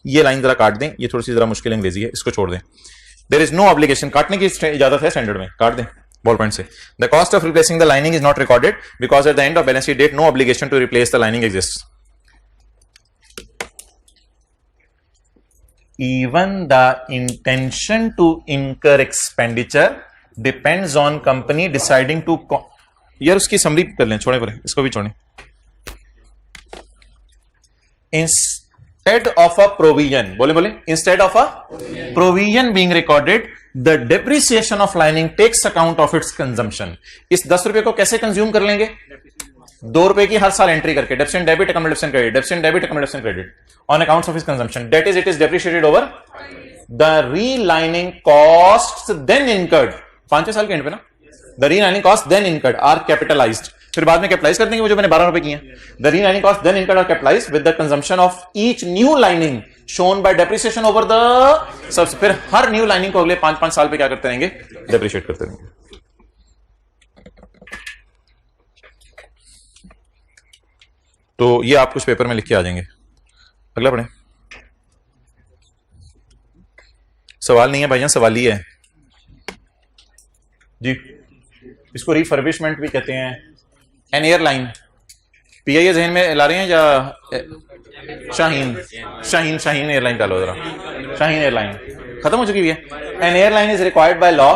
ये line जरा काट दें, ये थोड़ी सी जरा मुश्किल अंग्रेजी है, इसको छोड़ दें। there is no obligation, काटने की इजाजत है स्टैंडर्ड में, काट दें बॉल पॉइंट से। the cost of replacing the lining is not recorded because at the end of balance sheet date no obligation to replace the lining exists। even the intention to incur expenditure depends on company deciding to यार उसकी summary कर लें, छोड़े परे, इसको भी छोड़ें। Instead of a provision, बोले instead of a provision being recorded the depreciation of lining takes account of its consumption. इस 10 रुपए को कैसे कंज्यूम कर लेंगे? 2 रुपए की हर साल एंट्री करके, depreciation debit accommodation credit, depreciation debit accommodation credit on accounts of his consumption, that is it is depreciated over the relining costs then incurred. 5 साल के एंड पे ना, the relining cost then incurred are capitalized, फिर बाद में capitalise कर देंगे वो जो मैंने 12 रुपए की हैं। the relining cost then incurred are capitalized with the consumption of each new lining shown by depreciation over the subs। फिर हर न्यू लाइनिंग को अगले 5-5 साल पे क्या करते रहेंगे? डेप्रिशिएट करते रहेंगे। तो ये आप कुछ पेपर में लिख के आ जाएंगे। अगला पढ़ें। सवाल नहीं है भाईजान, सवाल ही है जी। इसको रिफर्बिशमेंट भी कहते हैं। एन एयरलाइन, पीआईए जहन में ला रहे हैं या शाहीन एयरलाइन का लो जरा। शाहीन एयरलाइन खत्म हो चुकी हुई है। An airline is required by law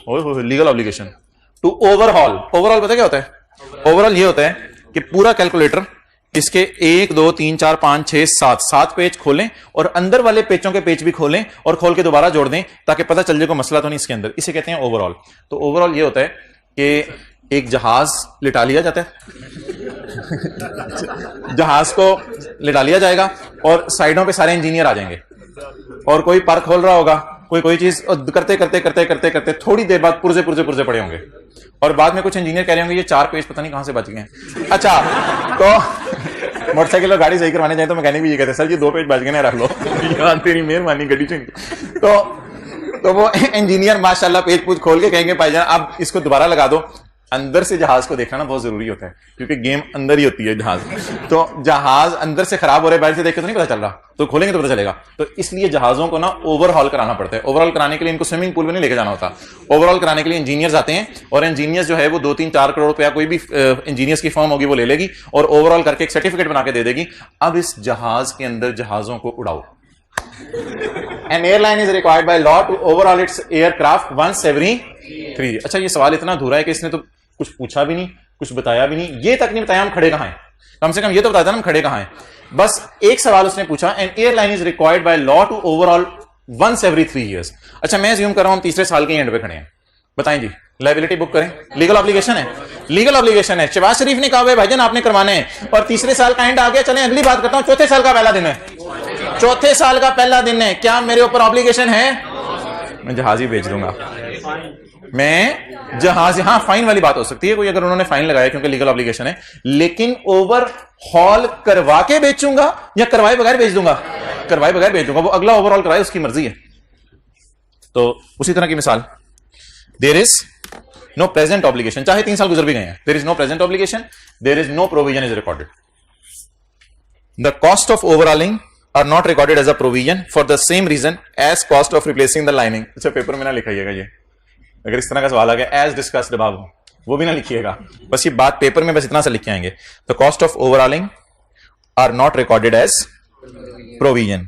legal obligation to overhaul. Overhaul पता क्या होता है? ओवरऑल ये होता है कि पूरा कैलकुलेटर इसके 1 2 3 4 5 6 7 पेज खोलें और अंदर वाले पेजों के पेज भी खोलें और खोल के दोबारा जोड़ दें ताकि पता चल जाए कोई मसला तो नहीं इसके अंदर। इसे कहते हैं ओवरऑल। तो ओवरऑल ये होता है कि एक जहाज लिटा लिया जाता है जहाज को लिटा लिया जाएगा और साइडों पे सारे इंजीनियर आ जाएंगे और कोई पर खोल रहा होगा, कोई चीज करते थोड़ी देर बाद पुर्जे पड़े होंगे और बाद में कुछ इंजीनियर कह रहे होंगे ये 4 पेज पता नहीं कहां से बच गए हैं। अच्छा, तो मोटरसाइकिल और गाड़ी सही करवाने जाए तो मैकेनिक भी ये कहते हैं सर ये 2 पेज बच गए ना, रख लो तेरी मेहरबानी गड्डी चाहिए। तो वो इंजीनियर माशाल्लाह पेज पूछ खोल के कहेंगे भाईजान अब इसको दोबारा लगा दो। अंदर से जहाज को देखना ना बहुत जरूरी होता है क्योंकि गेम अंदर ही होती है जहाज। तो जहाज अंदर से खराब हो रहा है, बाहर से देख के तो नहीं पता चल रहा, तो खोलेंगे तो पता चलेगा। तो इसलिए जहाजों को ना ओवरहॉल कराना पड़ता है। ओवरऑल कराने के लिए इनको स्विमिंग पूल में नहीं लेके जाना होता। ओवरऑल कराने के लिए इंजीनियर्स आते हैं और इंजीनियर्स जो है वो 2-3-4 करोड़ रुपया कोई भी इंजीनियर्स की फर्म होगी वो ले लेगी और ओवरऑल करके एक सर्टिफिकेट बना के दे देगी। अब इस जहाज के अंदर जहाजों को उड़ाओ। An airline is required by law to overhaul its aircraft once every 3। अच्छा, ये सवाल इतना अधूरा है कि इसने तो कुछ पूछा भी नहीं, कुछ बताया भी नहीं, ये तक नहीं बताया हम खड़े कहां हैं। कम से कम ये तो बताया था हम खड़े कहां हैं। बस एक सवाल उसने पूछा, an airline is required by law to overhaul once every 3 years। अच्छा, मैं अज्यूम कर रहा हूं हम तीसरे साल के एंड पे खड़े हैं, बताएं जी लाइबिलिटी बुक करें, लीगल ऑब्लिगेशन है, लीगल ऑब्लिगेशन है। शहबाज शरीफ ने कहा भाईजान आपने करवाने हैं और तीसरे साल का एंड आ गया, चलें अगली बात करता हूं, चौथे साल का पहला दिन है, चौथे साल का पहला दिन है, क्या मेरे ऊपर ऑब्लिगेशन है? मैं जहाज ही बेच दूंगा, मैं जहाज, हाँ फाइन वाली बात हो सकती है कोई अगर उन्होंने फाइन लगाया क्योंकि लीगल ऑब्लिगेशन है, लेकिन ओवरहॉल करवा के बेचूंगा या करवाए बगैर बेच दूंगा? करवाए बगैर बेच दूंगा, वो अगला ओवरऑल कराए उसकी मर्जी है। तो उसी तरह की मिसाल, there is no present obligation, चाहे 3 साल गुजर भी गए हैं, there is no present obligation, there is no provision is recorded, the cost of overhauling are not recorded as a provision for the same reason as cost of replacing the lining. अच्छा paper में ना लिखाइएगा ये, अगर इस तरह का सवाल आ गया एज डिस्कस्ड अबव, वो भी ना लिखिएगा, बस ये बात पेपर में बस इतना सा लिख के आएंगे, the cost of overhauling are not recorded as provision,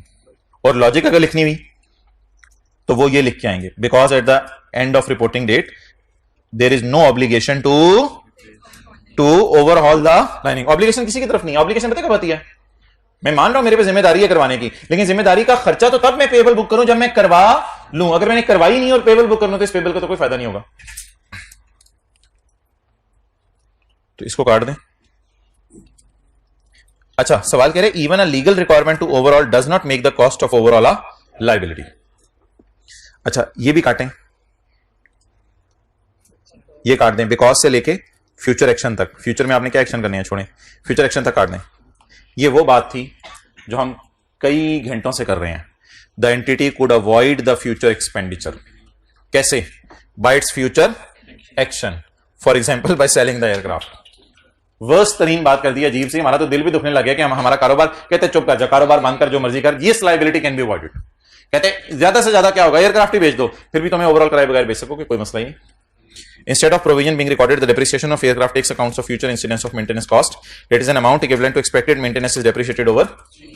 और लॉजिक अगर लिखनी हुई तो वो ये लिख के आएंगे, because at the end of reporting date there is no obligation to overhaul the lining. Obligation किसी की तरफ नहीं, ऑब्लिगेशन पता कब आती है? मैं मान रहा हूं मेरे पे जिम्मेदारी है करवाने की, लेकिन जिम्मेदारी का खर्चा तो तब मैं पेबल बुक करूं जब मैं करवा लूं, अगर मैंने करवाई नहीं और पेबल बुक कर लूं तो इस पेबल का तो कोई फायदा नहीं होगा। तो इसको काट दें। अच्छा सवाल कह रहे even a legal requirement to overhaul does not make the cost of overhaul a liability. अच्छा ये भी काटें, ये काट दें, बिकॉज से लेके फ्यूचर एक्शन तक, फ्यूचर में आपने क्या एक्शन करने हैं छोड़ें, फ्यूचर एक्शन तक काट दें। ये वो बात थी जो हम कई घंटों से कर रहे हैं, the entity could avoid the future expenditure, कैसे? By its future action, for example by selling the aircraft. Worst तरीन बात कर दी, अजीब सी, हमारा तो दिल भी दुखने लग गया कि हम हमारा कारोबार, कहते चुप कर जा, कारोबार बंद कर, जो मर्जी कर, ये लायबिलिटी कैन बी अवॉइडेड। कहते ज्यादा से ज्यादा क्या होगा, एयरक्राफ्ट ही बेच दो, फिर भी तुम्हें ओवरऑल कराए बगैर बेच सकोगे, कोई मसला ही नहीं। Instead of provision being recorded, the depreciation of aircraft takes accounts of future incidence of maintenance cost. That is an amount equivalent to expected maintenance is depreciated over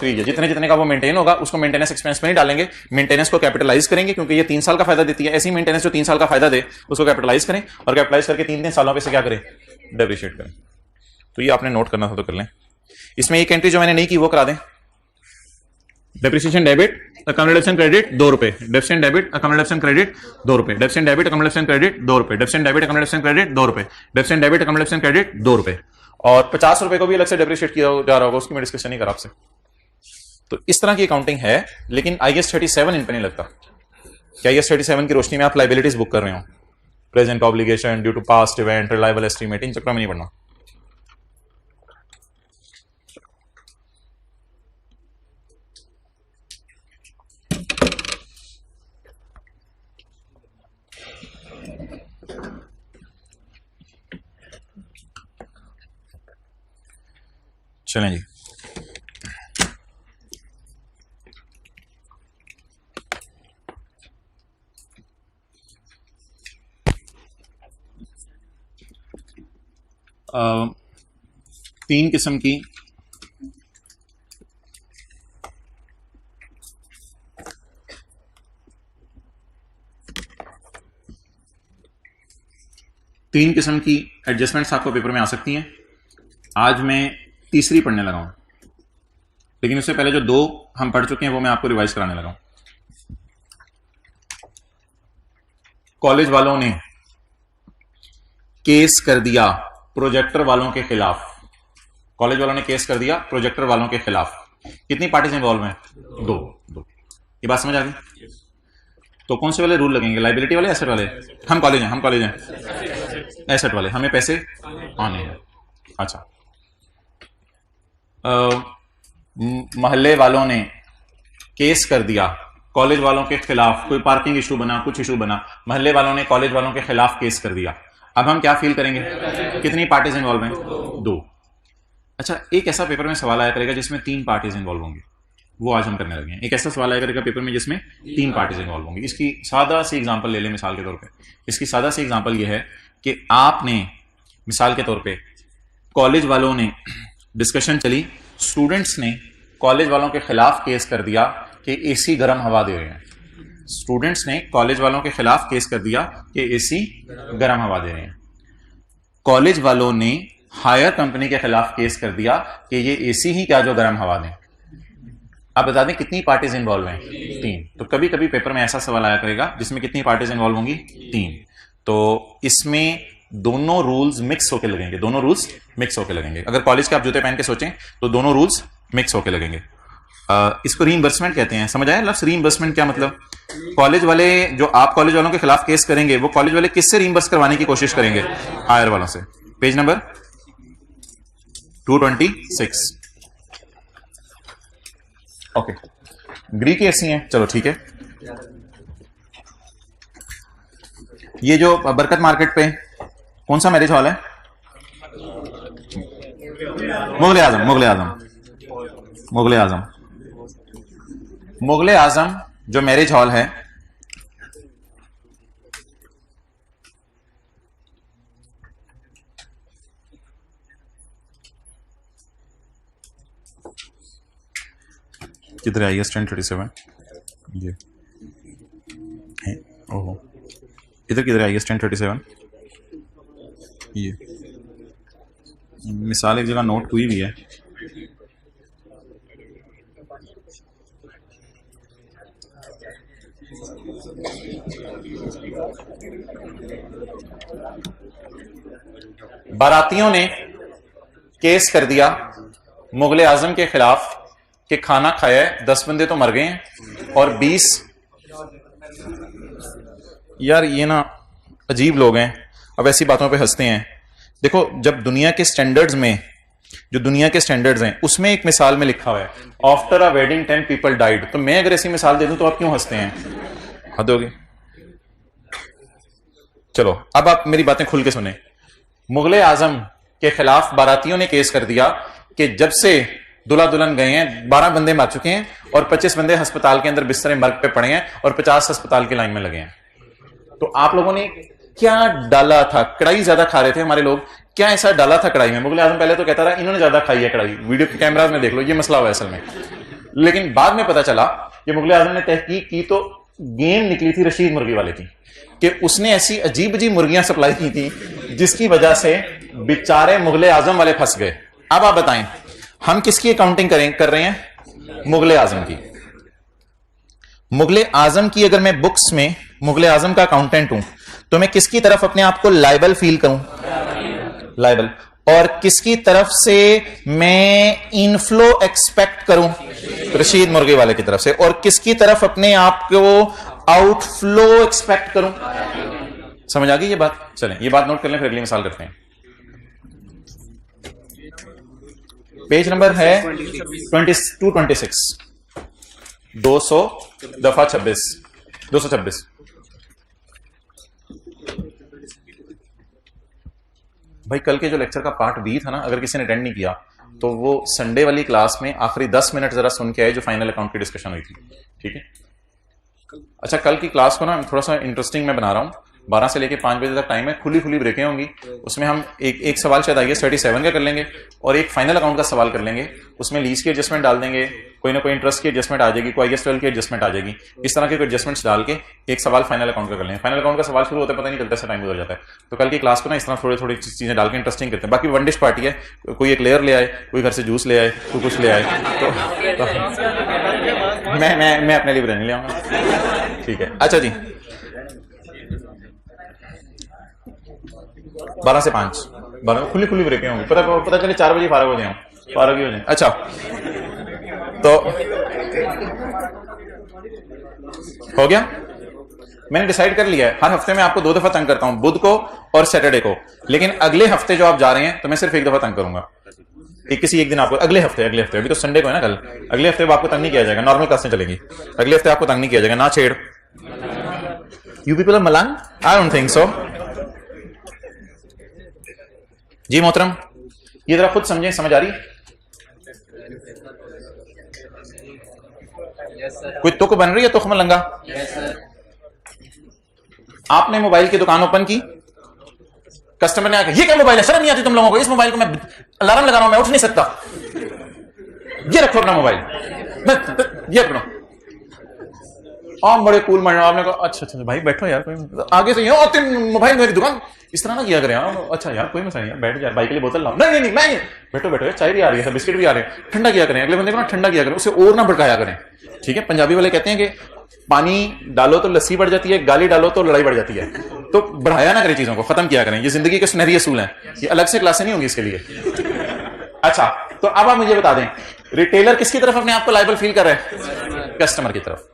3 years. जितने जितने का वो मेंटेन होगा उसको मेंटेनेंस एक्सपेंस में नहीं डालेंगे, maintenance को कैपिटलाइज करेंगे क्योंकि ये 3 साल का फायदा देती है। ऐसी मेंटेनेंस जो 3 साल का फायदा दे उसको कैपिटलाइज करें और कैपिटलाइज करके 3 सालों पे से क्या करें, डेप्रिशिएट करें। तो ये आपने नोट करना था तो कर लें। इसमें एक एंट्री जो मैंने नहीं की वो करा दें, डेप्रिसिएशन डेबिट अकम्युलेशन क्रेडिट 2 रुपए, डेप्रिसिएशन डेबिट अकम्युलेशन क्रेडिट 2 रुपए, डेप्रिसिएशन डेबिट अकम्युलेशन क्रेडिट 2 रुपए, डेप्रिसिएशन डेबिट अकम्युलेशन क्रेडिट 2 रुपए, डेप्रिसिएशन डेबिट अकम्युलेशन क्रेडिट 2 रुपए, और 50 रुपए को भी अलग से डेप्रिशिएट किया जा रहा होगा, उसकी मैं डिस्कशन नहीं कर आपसे। तो इस तरह की अकाउंटिंग है, लेकिन IAS 37 इन पे नहीं लगता। क्या IAS 37 की रोशनी में आप लायबिलिटीज बुक कर रहे हो, present obligation due to past event, reliable estimate, इन चक्कर में नहीं पड़ना। चलें जी, तीन किस्म की एडजस्टमेंट्स आपको पेपर में आ सकती हैं। आज मैं तीसरी पढ़ने लगा हूं, लेकिन उससे पहले जो 2 हम पढ़ चुके हैं वो मैं आपको रिवाइज कराने लगा हूं। कॉलेज वालों ने केस कर दिया प्रोजेक्टर वालों के खिलाफ, कॉलेज वालों ने केस कर दिया प्रोजेक्टर वालों के खिलाफ। कितनी पार्टीज इन्वॉल्व हैं? 2। ये बात समझ आ गई? तो कौन से वाले रूल लगेंगे, लायबिलिटी वाले, एसेट वाले? हम कॉलेज हैं, एसेट वाले, हमें पैसे आने हैं। अच्छा, मोहल्ले वालों ने केस कर दिया कॉलेज वालों के खिलाफ, कोई पार्किंग इशू बना, कुछ इशू बना, मोहल्ले वालों ने कॉलेज वालों के खिलाफ केस कर दिया। अब हम क्या फील करेंगे, कितनी पार्टीज इन्वॉल्व हैं? 2। अच्छा, एक ऐसा पेपर में सवाल आया करेगा जिसमें 3 पार्टीज इन्वॉल्व होंगी, वो आज हम करने लगे हैं। एक ऐसा सवाल आया करेगा पेपर में जिसमें 3 पार्टीज इन्वॉल्व होंगी। इसकी सादा सी एग्जांपल ले लें मिसाल के तौर पे। इसकी सादा सी एग्जांपल ये है कि आपने मिसाल के तौर पे कॉलेज वालों ने डिस्कशन चली, स्टूडेंट्स ने कॉलेज वालों के खिलाफ केस कर दिया कि एसी गर्म हवा दे रहे हैं। स्टूडेंट्स ने कॉलेज वालों के खिलाफ केस कर दिया कि एसी गर्म हवा दे रहे हैं। कॉलेज वालों ने हायर कंपनी के खिलाफ केस कर दिया कि ये एसी ही क्या जो गर्म हवा दें। आप बता दें कितनी पार्टीज इन्वॉल्व हैं? 3। तो कभी कभी पेपर में ऐसा सवाल आया करेगा जिसमें कितनी पार्टीज इन्वॉल्व होंगी? 3। तो इसमें दोनों रूल्स मिक्स होके लगेंगे, दोनों रूल्स मिक्स होके लगेंगे। अगर कॉलेज के आप जूते पहन के सोचें तो दोनों रूल्स मिक्स होके लगेंगे। इसको रीइंबर्समेंट कहते हैं। समझ आया लफ्ज़ रीइंबर्समेंट क्या मतलब? कॉलेज वाले जो आप कॉलेज वालों के खिलाफ केस करेंगे वो कॉलेज वाले किससे रीइंबर्स करवाने की कोशिश करेंगे? हायर वालों से। Page number 226। ओके, ग्रीक ऐसी हैं, चलो ठीक है। ये जो बरकत मार्केट पे कौन सा मैरिज हॉल है? मुगल आजम, मुगल आजम, मुगल आजम, मुगल आजम जो मैरिज हॉल है, किधर है? IS 1037 ये है। ओहो, इधर किधर है? IS 1037 ये मिसाल एक जगह नोट हुई भी है। बारातियों ने केस कर दिया मुगल आजम के खिलाफ कि खाना खाया है, 10 बंदे तो मर गए हैं और 20। यार ये ना अजीब लोग हैं, अब ऐसी बातों पे हंसते हैं। देखो, जब दुनिया के स्टैंडर्ड्स में, जो दुनिया के स्टैंडर्ड्स हैं उसमें एक मिसाल में लिखा हुआ है after a wedding 10 people died, तो मैं अगर ऐसी मिसाल दे दूं तो आप क्यों हंसते हैं? हद होगी। चलो अब आप मेरी बातें खुल के सुने। मुगल आजम के खिलाफ बारातियों ने केस कर दिया कि जब से दुल्हा दुल्हन गए हैं 12 बंदे मर चुके हैं और 25 बंदे अस्पताल के अंदर बिस्तरे मर्ग पे पड़े हैं और 50 अस्पताल की लाइन में लगे हैं। तो आप लोगों ने क्या डाला था? कढ़ाई ज्यादा खा रहे थे हमारे लोग, क्या ऐसा डाला था कढ़ाई में? मुगल आजम पहले तो कहता रहा इन्होंने ज्यादा खाई है कढ़ाई, वीडियो के कैमराज में देख लो, ये मसला हुआ असल में। लेकिन बाद में पता चला कि मुगल आजम ने तहकीक की तो गेम निकली थी रशीद मुर्गी वाले की, कि उसने ऐसी अजीब अजीब मुर्गियां सप्लाई की थी जिसकी वजह से बेचारे मुगल आजम वाले फंस गए। अब आप बताएं हम किसकी अकाउंटिंग कर रहे हैं? मुगल आजम की। मुगल आजम की अगर मैं बुक्स में मुगल आजम का अकाउंटेंट हूं तो मैं किसकी तरफ अपने आप को लायबल फील करूं? लायबल। और किसकी तरफ से मैं इनफ्लो एक्सपेक्ट करूं? रशीद मुर्गी वाले की तरफ से। और किसकी तरफ अपने आप को आउटफ्लो एक्सपेक्ट करूं? समझ आ गई ये बात? चलें ये बात नोट कर लें, फिर अगली मिसाल करते हैं। पेज नंबर है 226, 200 दफा 26, 226। भाई कल के जो लेक्चर का पार्ट बी था ना, अगर किसी ने अटेंड नहीं किया तो वो संडे वाली क्लास में आखिरी 10 मिनट जरा सुन के आए जो फाइनल अकाउंट की डिस्कशन हुई थी। ठीक है, अच्छा कल की क्लास को ना थोड़ा सा इंटरेस्टिंग मैं बना रहा हूँ। 12 से लेके 5 बजे तक टाइम है, खुली खुली ब्रेकें होंगी। उसमें हम एक सवाल शायद IS 37 का कर लेंगे और एक फाइनल अकाउंट का सवाल कर लेंगे। उसमें लीज की एडजस्टमेंट डाल देंगे, कोई ना कोई इंटरेस्ट की एडजस्टमेंट आ जाएगी, कोई IS 12 की एडजस्टमेंट आ जाएगी। इस तरह के एडजस्टमेंट्स डाल के एक सवाल फाइनल अकाउंट का कर लेंगे। फाइनल अकाउंट का सवाल शुरू होता है पता नहीं चलता, ऐसा टाइम गुजर जाता है। तो कल की क्लास को ना इस तरह थोड़ी थोड़ी चीजें डाल के इंटरेस्टिंग करते हैं। बाकी वन डिश पार्टी है, कोई एक लेयर ले आए, कोई घर से जूस ले आए, कोई कुछ ले आए। तो मैं अपने लिए बिरयानी ले आऊंगा। ठीक है, अच्छा जी 12 से 5 खुली खुली ब्रेकें होंगी। पता चले 4 बजे फारग हो जाए, फारग ही हो जाए। अच्छा तो हो गया, मैंने डिसाइड कर लिया है हर हफ्ते में आपको 2 दफा तंग करता हूं, बुध को और सैटरडे को। लेकिन अगले हफ्ते जो आप जा रहे हैं तो मैं सिर्फ 1 दफा तंग करूंगा। किसी एक दिन आपको अगले हफ्ते अभी तो संडे को है ना कल, अगले हफ्ते आपको तंग नहीं किया जाएगा, नॉर्मल क्लासें चलेगी। अगले हफ्ते आपको तंग नहीं किया जाएगा, ना छेड़। यू पीपल आर मलांग? I don't think so. जी मोहतरम, ये जरा खुद समझें, समझ आ रही? कोई तुक बन रही है? तुक मलंगा। आपने मोबाइल की दुकान ओपन की, कस्टमर ने आकर ये क्या मोबाइल है, शर्म नहीं आती तुम लोगों को? इस मोबाइल को मैं अलार्म लगा रहा हूं, मैं उठ नहीं सकता, ये रखो अपना मोबाइल, ये रखो। आप बड़े कूल माइंड, आपने कहा अच्छा भाई बैठो यार, कोई आगे से मोबाइल मेरी दुकान, इस तरह ना किया करें। अच्छा यार कोई मसला नहीं है, बैठ जाए, भाई के लिए बोतल लाओ। नहीं नहीं नहीं, बैठो बैठो, चाय भी आ रही है, बिस्किट भी आ रहे हैं, ठंडा किया करें। अगले बंदे को ना ठंडा किया करें, उसे और ना भड़काया करें। ठीक है, पंजाबी वाले कहते हैं कि पानी डालो तो लस्सी बढ़ जाती है, गाली डालो तो लड़ाई बढ़ जाती है। तो बढ़ाया ना करें चीजों को, खत्म किया करें। ये जिंदगी के सुनहरी असूल हैं, ये अलग से क्लासें नहीं होंगी इसके लिए। अच्छा, तो अब आप मुझे बता दें, रिटेलर किसकी तरफ अपने आप को लायबल फील कर रहे हैं? कस्टमर की तरफ।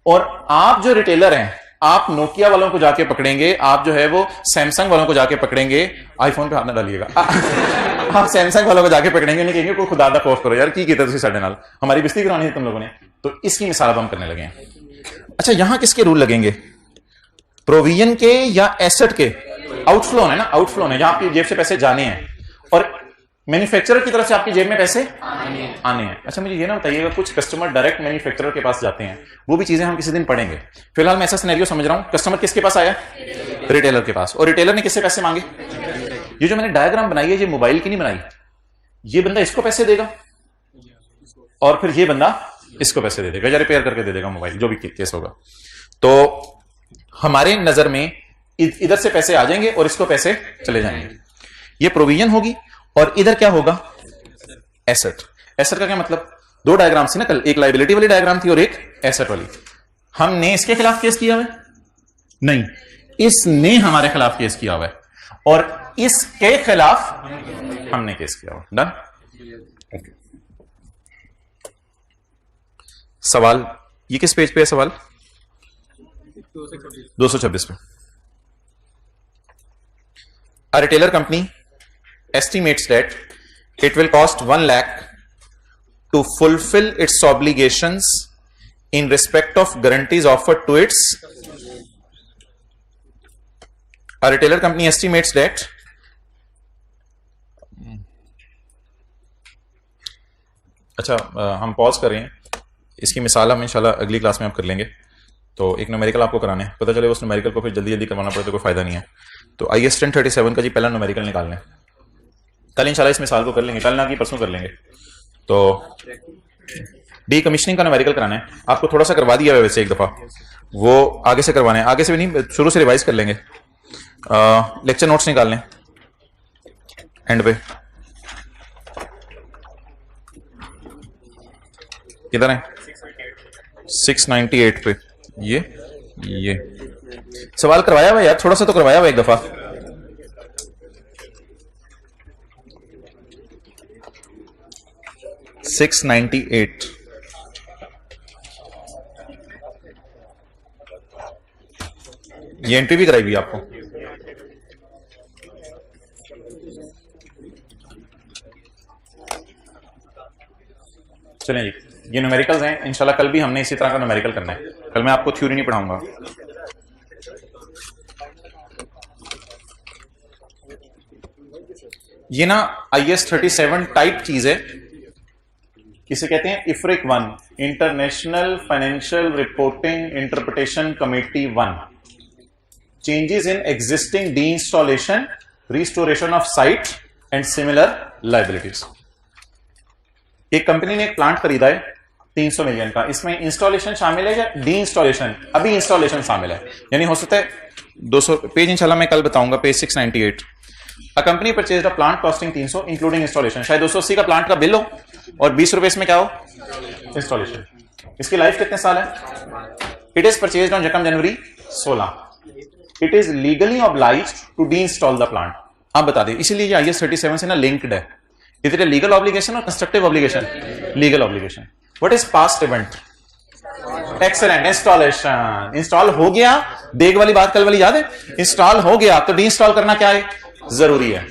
और आप जो रिटेलर हैं, आप नोकिया वालों को जाके पकड़ेंगे, आप जो है वो सैमसंग वालों को जाके पकड़ेंगे, आईफोन पे हाथ ना डालिएगा, आप सैमसंग वालों को जाके पकड़ेंगे, नहीं कहेंगे कोई खुदा दा खौफ करो यार, की कीता तुसी साडे नाल, हमारी बेइज्जती करानी है तुम लोगों ने। तो इसकी मिसाल अब हम करने लगे हैं। अच्छा, यहां किसके रूल लगेंगे? प्रोविजन के या एसेट के? आउटफ्लो है ना, आउटफ्लो है, जहां आपकी जेब से पैसे जाने हैं, और मैन्युफैक्चरर की तरफ से आपकी जेब में पैसे आने हैं। अच्छा, मुझे ये ना बताइएगा, कुछ कस्टमर डायरेक्ट मैन्युफैक्चरर के पास जाते हैं, वो भी चीजें हम किसी दिन पढ़ेंगे। फिलहाल मैं ऐसा सिनेरियो समझ रहा हूं, कस्टमर किसके पास आया? रिटेलर के पास। और रिटेलर ने किससे पैसे मांगे? ये जो मैंने डायग्राम बनाई है, ये मोबाइल की नहीं बनाई। ये बंदा इसको पैसे देगा और फिर ये बंदा इसको पैसे दे देगा या रिपेयर करके दे देगा मोबाइल, जो भी केस होगा। तो हमारे नजर में इधर से पैसे आ जाएंगे और इसको पैसे चले जाएंगे। ये प्रोविजन होगी और इधर क्या होगा? एसेट। एसेट का क्या मतलब? दो डायग्राम थी ना कल, एक लायबिलिटी वाली डायग्राम थी और एक एसेट वाली। हमने इसके खिलाफ केस किया हुआ है? नहीं, इसने हमारे खिलाफ केस किया हुआ है और इसके खिलाफ हमने केस किया हुआ। डन? सवाल ये किस पेज पे है? सवाल 226 पे। A retailer company estimates that it will cost 1 lakh to fulfill its obligations in respect of guarantees offered to its. A retailer company estimates that अच्छा, हम पॉज कर रहे हैं, इसकी मिसाल हम इंशाल्लाह अगली क्लास में आप कर लेंगे। तो एक न्यूमेरिकल आपको कराने हैं, पता चले उस न्यूमेरिकल को फिर जल्दी जल्दी करवाना पड़े तो कोई फायदा नहीं है। तो IS 1037 का जी पहला न्यूमेरिकल निकालना है, कल इंशाल्लाह इस मिसाल को कर लेंगे, कल ना कि परसों कर लेंगे। तो डीकमीशनिंग का न्यूमेरिकल कराना है, आपको थोड़ा सा करवा दिया है वैसे एक दफा, वो आगे से करवाना है, आगे से भी नहीं, शुरू से रिवाइज कर लेंगे। लेक्चर नोट्स निकाल लें एंड पे, किधर है? 698 पे। ये सवाल करवाया हुआ यार, थोड़ा सा तो करवाया हुआ एक दफा। $698 ये एंट्री भी कराई हुई आपको। चलें जी, ये न्यूमेरिकल्स हैं, इंशाल्लाह कल भी हमने इसी तरह का न्यूमेरिकल करना है। कल मैं आपको थ्योरी नहीं पढ़ाऊंगा। ये ना IS 37 टाइप चीज है, किसे कहते हैं? IFRIC 1, international financial reporting interpretation committee 1। Changes in existing D installation, restoration of site and similar liabilities. एक कंपनी ने एक प्लांट खरीदा है 300 मिलियन का, इसमें इंस्टॉलेशन शामिल है या डी इंस्टॉलेशन? अभी इंस्टॉलेशन शामिल है, यानी हो सकता है 200 पेज इंशाल्लाह मैं कल बताऊंगा, page 698। A company purchased a plant costing 300 including installation. शायद 280 का प्लांट का बिल हो और 20 रुपए इसमें क्या हो? इंस्टॉलेशन। इसकी लाइफ कितने साल है? It is purchased on 1 January 16। It is legally obliged to deinstall the plant. आप बता दें, इसीलिए ये IS 37 से ना लिंक्ड है। Is it a legal obligation और constructive obligation? Legal obligation. What is past event? Excellent, installation. Install हो गया, देग वाली बात कल वाली याद है? इंस्टॉल हो गया तो डी इंस्टॉल करना क्या है? जरूरी है।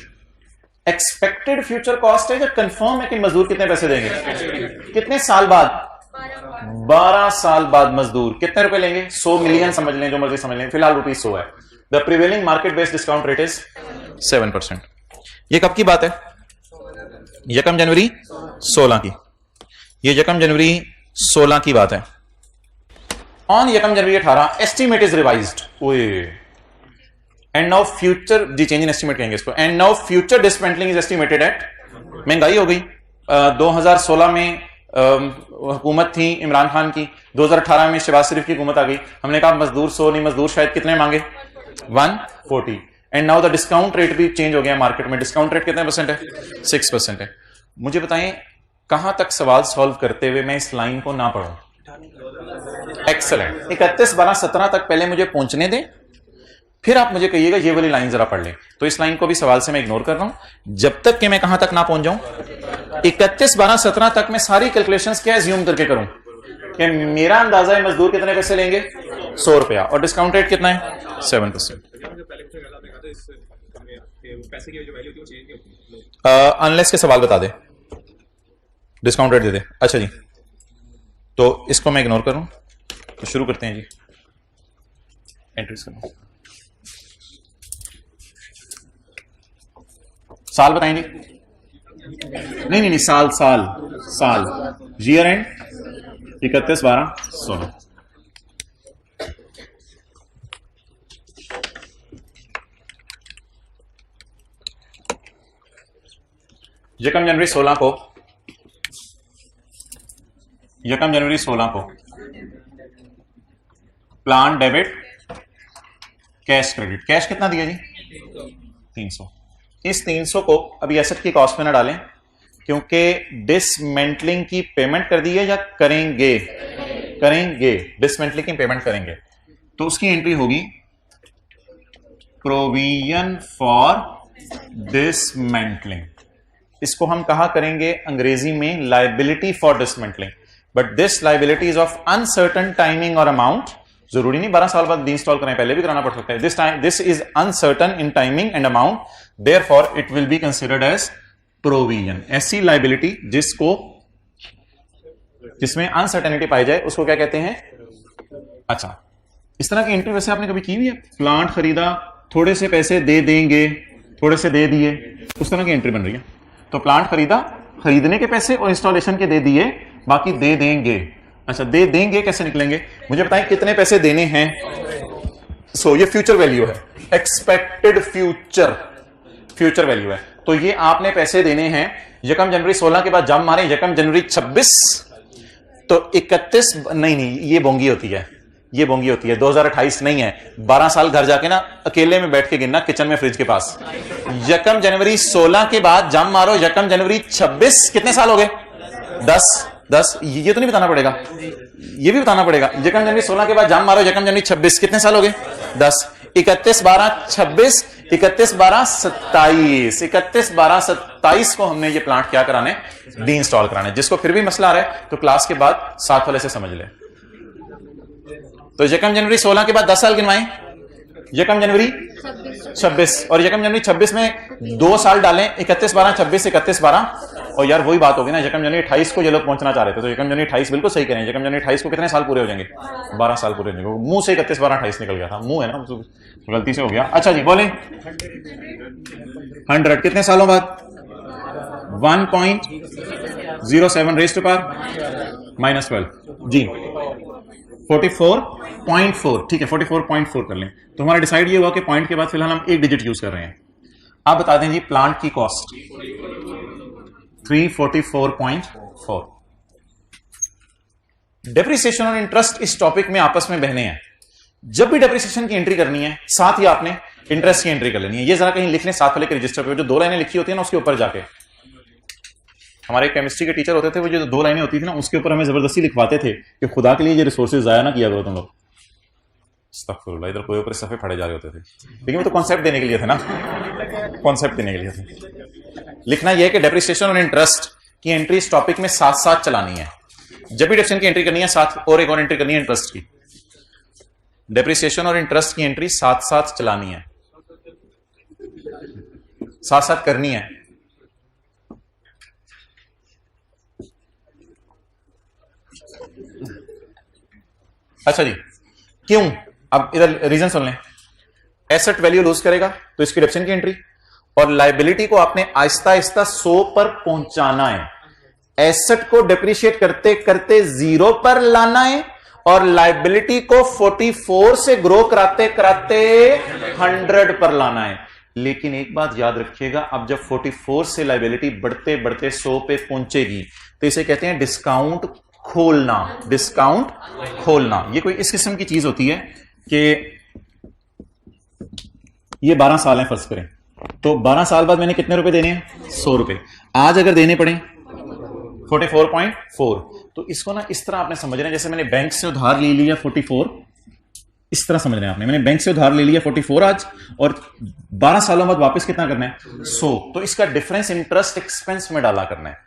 एक्सपेक्टेड फ्यूचर कॉस्ट है या कंफर्म है कि मजदूर कितने पैसे देंगे? कितने साल बाद? 12 साल बाद मजदूर कितने रुपए लेंगे? 100 मिलियन समझ लें, जो मर्जी समझ लें, फिलहाल ₹100 है। The prevailing market based discount rate is 7%। ये कब की बात है? 1 जनवरी 16 की। ये 1 जनवरी 16 की बात है। On 1 January 18 estimate is revised. And now future, जी चेंज इन एस्टीमेट कहेंगे इसको। And now future dismantling is estimated at, महंगाई हो गई। 2016 में हुकूमत थी इमरान खान की, 2018 में शहबाज शरीफ की हुकूमत आ गई। हमने कहा मजदूर 100 नहीं, मजदूर शायद कितने मांगे? 140। And now the discount rate भी चेंज हो गया मार्केट में। डिस्काउंट रेट कितने परसेंट है? 6% है। मुझे बताएं कहां तक सवाल सॉल्व करते हुए मैं इस लाइन को ना पढ़ूं? एक्सेलेंट। 31/12/17 तक पहले मुझे पहुंचने दें, फिर आप मुझे कहिएगा ये वाली लाइन जरा पढ़ लें। तो इस लाइन को भी सवाल से मैं इग्नोर कर रहा हूं जब तक कि मैं कहां तक ना पहुंच जाऊं, 31 12 17 तक मैं सारी कैलकुलेशंस क्या एज्यूम करके करूं कि मेरा अंदाजा है मजदूर कितने पैसे लेंगे, 100 रुपया, और डिस्काउंट रेट कितना है, 7%। अनलेस के सवाल बता दे, डिस्काउंट रेट दे दे। अच्छा जी, तो इसको मैं इग्नोर करूं, तो शुरू करते हैं जी, एंट्रीज करना। साल बताएंगे? नहीं, साल साल साल, ईयर एंड 31 12 16। यकम जनवरी 16 को plan debit cash credit. Cash कितना दिया जी, 300। इस 300 को अभी एसेट की कॉस्ट में ना डालें क्योंकि डिसमेंटलिंग की पेमेंट कर दी है या करेंगे, डिसमेंटलिंग की पेमेंट करेंगे, तो उसकी एंट्री होगी प्रोविजन फॉर डिसमेंटलिंग। इसको हम कहा करेंगे अंग्रेजी में liability for dismantling, but this liability is of uncertain timing और अमाउंट। जरूरी नहीं 12 साल बाद इंस्टॉल करें, पहले भी कराना पड़ सकता है। This is uncertain in timing and amount, therefore it will be considered as provision. ऐसी लाइबिलिटी जिसमें अनसर्टेनिटी पाई जाए उसको क्या कहते हैं। अच्छा, इस तरह की एंट्री वैसे आपने कभी की हुई है? प्लांट खरीदा, थोड़े से पैसे दे देंगे, थोड़े से दे दिए, उस तरह की एंट्री बन रही है। तो प्लांट खरीदा, खरीदने के पैसे और इंस्टॉलेशन के दे दिए, बाकी दे देंगे। अच्छा, दे देंगे कैसे निकलेंगे, मुझे बताएं कितने पैसे देने हैं। सो ये फ्यूचर वैल्यू है, एक्सपेक्टेड फ्यूचर वैल्यू है। तो ये आपने पैसे देने हैं यकम जनवरी 16 के बाद जब मारे यकम जनवरी 26, तो 31 नहीं, ये बोंगी होती है, 2028 नहीं है। 12 साल घर जाके ना अकेले में बैठ के गिनना किचन में फ्रिज के पास। यकम जनवरी 16 के बाद जम मारो यकम जनवरी 26, कितने साल हो गए, 10। ये तो नहीं बताना पड़ेगा, ये भी बताना पड़ेगा। यकम जनवरी 16 के बाद जम मारो यकम जनवरी 26, कितने साल हो गए, 10। 31 12 26, 31 12 27, 31 12 27 को हमने ये प्लांट क्या कराने, डी इंस्टॉल कराने। जिसको फिर भी मसला आ रहा है तो क्लास के बाद साथ वाले से समझ ले। तो यकम जनवरी 16 के बाद 10 साल गिनवाएं, यकम जनवरी 26, और यकम जनवरी 26 में 2 साल डालें, 31 12 26, 31 12। और यार वही बात होगी ना, यकम जनवरी 28 को ये लोग पहुंचना चाह रहे थे, तो यकम जनवरी 28 बिल्कुल सही करें। यकम जनवरी 28 को कितने साल पूरे हो जाएंगे, 12 साल पूरे हो जाएंगे। मुंह से 31 12 28 निकल गया था, मुंह है ना, तो गलती से हो गया। अच्छा जी बोलें, 100 कितने सालों बाद, 1.07 रेज़ टू पावर -12 जी, 44.4। ठीक है, 44.4 कर लें। तो हमारा डिसाइड ये हुआ कि पॉइंट के बाद फिलहाल हम एक डिजिट यूज कर रहे हैं। आप बता दें जी प्लांट की कॉस्ट 344.4। डेप्रिसिएशन और इंटरेस्ट इस टॉपिक में आपस में बहने हैं। जब भी डेप्रिसिएशन की एंट्री करनी है साथ ही आपने इंटरेस्ट की एंट्री कर लेनी है। ये जरा कहीं लिख लें साथ वाले के रजिस्टर पे, जो 2 लाइनें लिखी होती है ना उसके ऊपर जाके। हमारे केमिस्ट्री के टीचर होते थे, वो जो 2 लाइनें होती थी ना उसके ऊपर हमें जबरदस्ती लिखवाते थे कि खुदा के लिए ये रिसोर्सेज जाया ना किया करो तुम लोग। अस्तगफुरुल्लाह, इधर कोई ऊपर सफे फड़े जा रहे होते थे, लेकिन वो तो कॉन्सेप्ट देने के लिए थे ना, कॉन्सेप्ट देने के लिए थे। लिखना यह है कि डेप्रिसिएशन और इंटरेस्ट की एंट्री इस टॉपिक में साथ साथ चलानी है। जब भी डेप्रिसिएशन की एंट्री करनी है साथ और एक और एंट्री करनी है इंटरेस्ट की। डेप्रिसिएशन और इंटरेस्ट की एंट्री साथ साथ चलानी है, साथ साथ करनी है। अच्छा जी, क्यों? अब इधर रीजन सुन लें। एसेट वैल्यू लूज करेगा तो इसकी डेप्रिसिएशन की एंट्री, और लायबिलिटी को आपने आहिस्ता आहिस्ता 100 पर पहुंचाना है। एसेट को डेप्रिशिएट करते करते 0 पर लाना है, और लायबिलिटी को 44 से ग्रो कराते कराते 100 पर लाना है। लेकिन एक बात याद रखिएगा, अब जब 44 से लायबिलिटी बढ़ते बढ़ते 100 पे पहुंचेगी तो इसे कहते हैं डिस्काउंट खोलना। डिस्काउंट खोलना ये कोई इस किस्म की चीज होती है कि ये 12 साल है फर्ज करें, तो 12 साल बाद मैंने कितने रुपए देने हैं, 100 रुपए। आज अगर देने पड़े 44.4, तो इसको ना इस तरह आपने समझना है जैसे मैंने बैंक से उधार ले लिया 44, इस तरह समझना है आपने। मैंने बैंक से उधार ले लिया 44 आज, और 12 सालों बाद वापस कितना करना है 100, तो इसका डिफरेंस इंटरेस्ट एक्सपेंस में डाला करना है।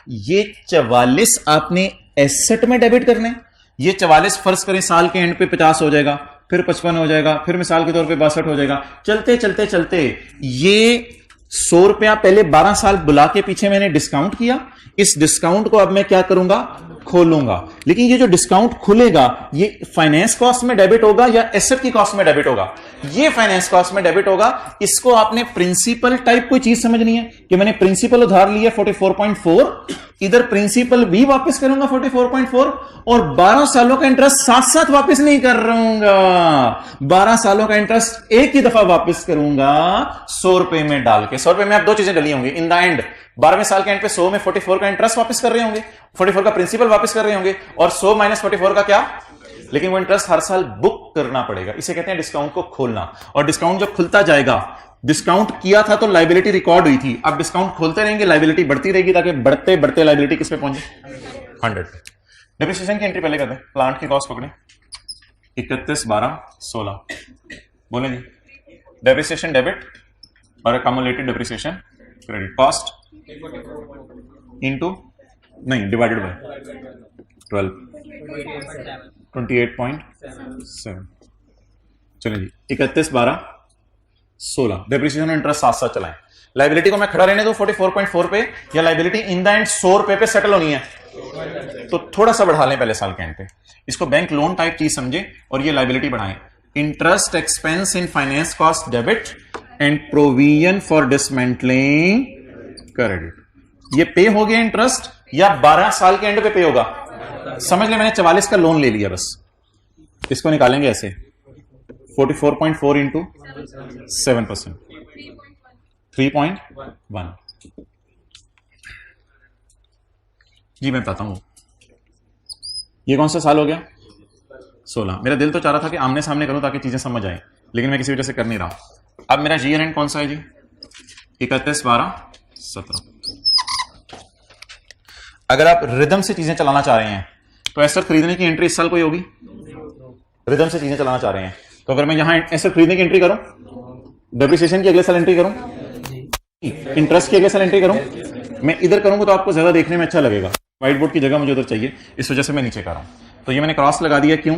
ये 44 आपने एसेट में डेबिट करना है। ये 44 फर्ज करें साल के एंड पे 50 हो जाएगा, फिर 55 हो जाएगा, फिर मिसाल के तौर पे 62 हो जाएगा। चलते चलते चलते ये 100 रुपया पहले 12 साल बुला के पीछे मैंने डिस्काउंट किया, इस डिस्काउंट को अब मैं क्या करूंगा, खोलूंगा। लेकिन ये जो डिस्काउंट खुलेगा ये फाइनेंस कॉस्ट में डेबिट होगा या एसेट की कॉस्ट में डेबिट होगा? ये फाइनेंस कॉस्ट में डेबिट होगा। इसको आपने प्रिंसिपल टाइप कोई चीज समझनी है कि मैंने प्रिंसिपल उधार लिया 44.4, इधर प्रिंसिपल भी वापस करूंगा 44.4, और 12 सालों का इंटरेस्ट साथ साथ वापस नहीं कर रहूंगा। 12 सालों का इंटरेस्ट एक ही दफा वापस करूंगा 100 रुपए में डाल के। 100 रुपए में आप दो चीजें डली होंगी इन द एंड। 12वें साल के एंड पे 100 में 44 का इंटरेस्ट वापस कर रहे होंगे, 44 का प्रिंसिपल वापस कर रहे होंगे, और 100 माइनस 44 का क्या, लेकिन वो इंटरेस्ट हर साल बुक करना पड़ेगा। इसे कहते हैं डिस्काउंट को खोलना। और डिस्काउंट जब खुलता जाएगा, डिस्काउंट किया था तो लायबिलिटी रिकॉर्ड हुई थी, अब डिस्काउंट खोलते रहेंगे, लायबिलिटी बढ़ती रहेगी, ताकि बढ़ते बढ़ते लायबिलिटी किस पे पहुंचे 100। डेप्रिसिएशन की एंट्री पहले करते हैं। प्लांट की कॉस्ट पकड़े 31/12/16, बोले जी। डेप्रिसिएशन डेबिट और अकम्युलेटेड डेप्रिसिएशन क्रेडिट। कॉस्ट इंटू नहीं डिवाइडेड बाय 12 28.7। चलिए जी 31/12/16। डेप्रिसिएशन इंटरेस्ट साथ साथ चलाएं। लाइबिलिटी को मैं खड़ा रहने दूं 44.4 पे, या लाइबिलिटी इन द एंड 100 रुपए पे सेटल होनी है? तो थोड़ा सा बढ़ा लें पहले साल के एंड पे। इसको बैंक लोन टाइप चीज समझे और ये लाइबिलिटी बढ़ाएं। Interest expense in finance cost debit and provision for dismantling credit. ये पे हो गया इंटरेस्ट या 12 साल के एंड पे होगा? समझ ले मैंने 44 का लोन ले लिया, बस इसको निकालेंगे ऐसे 44.4 इंटू 7%, 3.1। जी मैं बताता हूं ये कौन सा साल हो गया 16। मेरा दिल तो चाह रहा था कि आमने सामने करूं ताकि चीजें समझ आए, लेकिन मैं किसी वजह से कर नहीं रहा। अब मेरा जी एंड कौन सा है जी 31/12/17। अगर आप रिदम से चीजें चलाना चाह रहे हैं तो एसेट खरीदने की एंट्री इस साल कोई होगी? रिदम से चीजें चलाना चाह रहे हैं तो अगर मैं यहां एसेट खरीदने की एंट्री करूं, डेप्रिसिएशन की अगले साल एंट्री करूं, इंटरेस्ट की अगले साल एंट्री करूं, मैं इधर करूंगा तो आपको ज्यादा देखने में अच्छा लगेगा। व्हाइट बोर्ड की जगह मुझे उधर चाहिए, इस वजह से मैं नीचे कर रहा हूं। तो ये मैंने क्रॉस लगा दिया, क्यों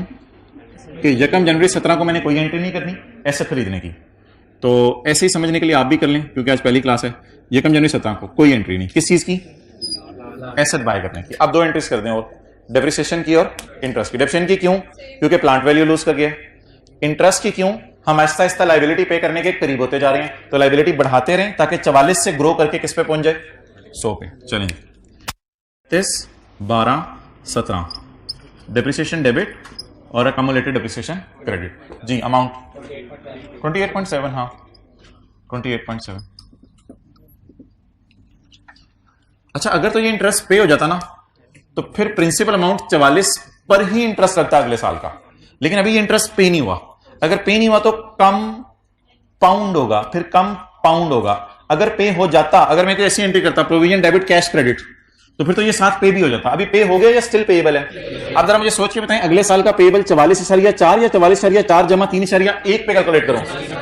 कि 1 जनवरी 17 को मैंने कोई एंट्री नहीं करनी एसेट खरीदने की। तो ऐसे ही समझने के लिए आप भी कर लें, क्योंकि आज पहली क्लास है। 1 जनवरी 17 को कोई एंट्री नहीं, किस चीज की? एसेट बाय करने की। अब 2 एंट्रीज कर दें, और डेप्रिसिएशन की और इंटरेस्ट की। डेप्रिसिएशन की क्यों? क्योंकि प्लांट वैल्यू लूज कर गया। इंटरेस्ट की क्यों? हम आहिस्ता आहिस्ता लाइबिलिटी पे करने के करीब होते जा रहे हैं, तो लाइबिलिटी बढ़ाते रहें ताकि 44 से ग्रो करके किस पे पहुंच जाए 100 पे। चलें 31/12/17 डेप्रिसिएशन डेबिट और अकम्युलेटेड डेप्रिसिएशन क्रेडिट। जी अमाउंट 28.7। हाँ 28.7। अच्छा, अगर तो ये इंटरेस्ट पे हो जाता ना तो फिर प्रिंसिपल अमाउंट 44 पर ही इंटरेस्ट लगता अगले साल का, लेकिन अभी ये इंटरेस्ट पे नहीं हुआ। अगर पे नहीं हुआ तो कम पाउंड होगा, फिर कम पाउंड होगा। अगर पे हो जाता, अगर मैं ऐसी एंट्री करता प्रोविजन डेबिट कैश क्रेडिट, तो फिर तो ये साथ पे भी हो जाता। अभी पे हो गया या स्टिल पेएबल है? अब जरा मुझे सोच के बताएं, अगले साल का पेएबल 44.4 या 44.4 जमा 3.1 पे कैलकुलेट करूं?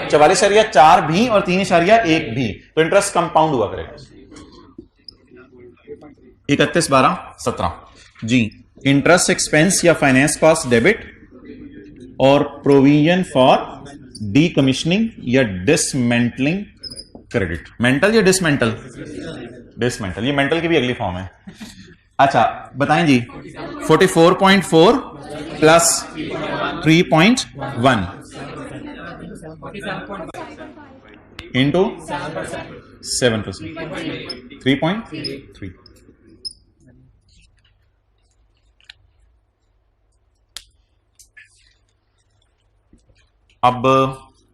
44.4 भी और 3.1 भी, तो इंटरेस्ट कंपाउंड हुआ करेगा। 31/12/17 जी इंटरेस्ट एक्सपेंस या फाइनेंस कॉस्ट डेबिट और प्रोविजन फॉर डीकमीशनिंग या डिसमेंटलिंग क्रेडिट। मेंटल या डिसमेंटल? डिसमेंटल। ये मेंटल की भी अगली फॉर्म है। अच्छा बताएं जी 44.4 प्लस 3.1 इंटू 7%, 3.3। अब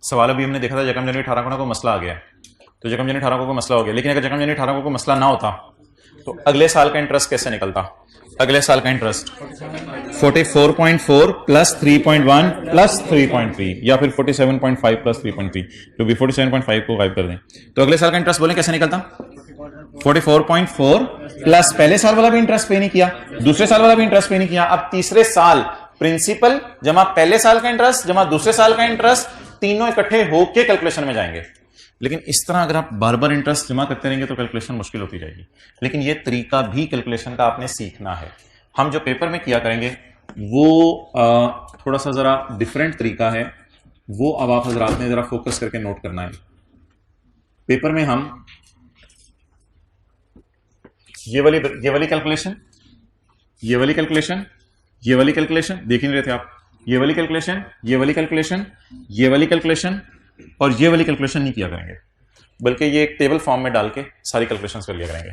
सवाल अभी हमने देखा था 1 जनवरी 18 को मसला आ गया, तो 1 जनवरी 18 को मसला हो गया। लेकिन अगर 1 जनवरी 18 को मसला ना होता तो अगले साल का इंटरेस्ट कैसे निकलता? अगले साल का इंटरेस्ट 44.4 प्लस 3.1 प्लस 3.3 या फिर 47.5 प्लस 3.3, तो भी 47.5 को गायब कर दें तो अगले साल का इंटरेस्ट बोलें कैसे निकलता? 44.4 प्लस पहले साल वाला भी इंटरेस्ट पे नहीं किया, दूसरे साल वाला भी इंटरेस्ट पे नहीं किया, अब तीसरे साल प्रिंसिपल जमा पहले साल का इंटरेस्ट जमा दूसरे साल का इंटरेस्ट, तीनों इकट्ठे होके कैलकुलेशन में जाएंगे। लेकिन इस तरह अगर आप बार बार इंटरेस्ट जमा करते रहेंगे तो कैलकुलेशन मुश्किल होती जाएगी। लेकिन ये तरीका भी कैलकुलेशन का आपने सीखना है। हम जो पेपर में किया करेंगे वो थोड़ा सा जरा डिफरेंट तरीका है, वो अब आप हजरात ने जरा फोकस करके नोट करना है। पेपर में हम ये वाली कैलकुलेशन, ये वाली कैलकुलेशन, ये वाली कैलकुलेशन देख ही नहीं रहे थे आप, ये वाली कैलकुलेशन, ये वाली कैलकुलेशन, ये वाली कैलकुलेशन और ये वाली कैलकुलेशन नहीं किया करेंगे, बल्कि ये एक टेबल फॉर्म में डाल के सारी कैलकुलेशन कर लिया करेंगे।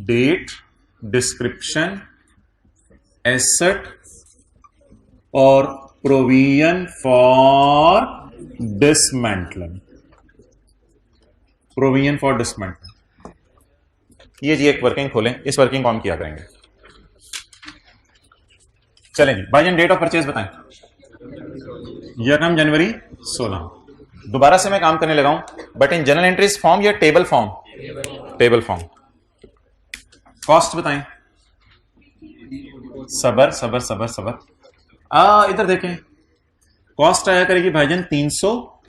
डेट, डिस्क्रिप्शन, एसेट और provision for dismantling, provision for dismantling. ये जी एक वर्किंग खोलें, इस वर्किंग को हम किया करेंगे। चलें जी, भाईजान डेट ऑफ परचेज बताएं। यकम जनवरी 16। दोबारा से मैं काम करने लगा हूं, but in general entries form या table form? Table form. Cost बताएं। सबर सबर सबर सबर, इधर देखें, कॉस्ट आया करेगी भाईजान 300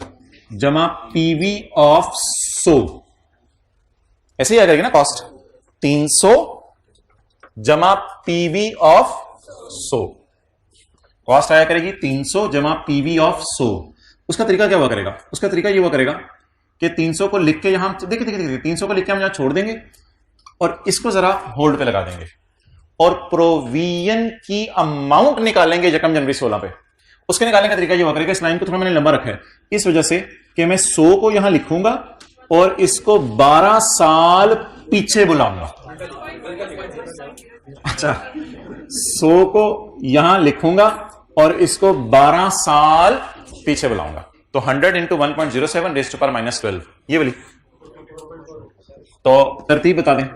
जमा पीवी ऑफ 100, ऐसे ही आ जाएगी ना कॉस्ट, 300 जमा पीवी ऑफ 100। कॉस्ट आया करेगी 300 जमा पीवी ऑफ 100। उसका तरीका क्या हुआ करेगा? उसका तरीका ये हुआ करेगा कि 300 को लिख के यहां देखिए 300 को लिख के हम यहां छोड़ देंगे और इसको जरा होल्ड पे लगा देंगे और प्रोविजन की अमाउंट निकालेंगे यकम जनवरी 16 पे। उसके निकालने का तरीका ये हुआ करेगा, इस लाइन को थोड़ा मैंने लंबा रखा है इस वजह से कि मैं 100 को यहां लिखूंगा और इसको 12 साल पीछे बुलाऊंगा। अच्छा, 100 को यहां लिखूंगा और इसको 12 साल पीछे बुलाऊंगा, तो 100 इंटू 1.07 रेज़ टू पावर -12, ये वाली। तो तरतीब बता दें।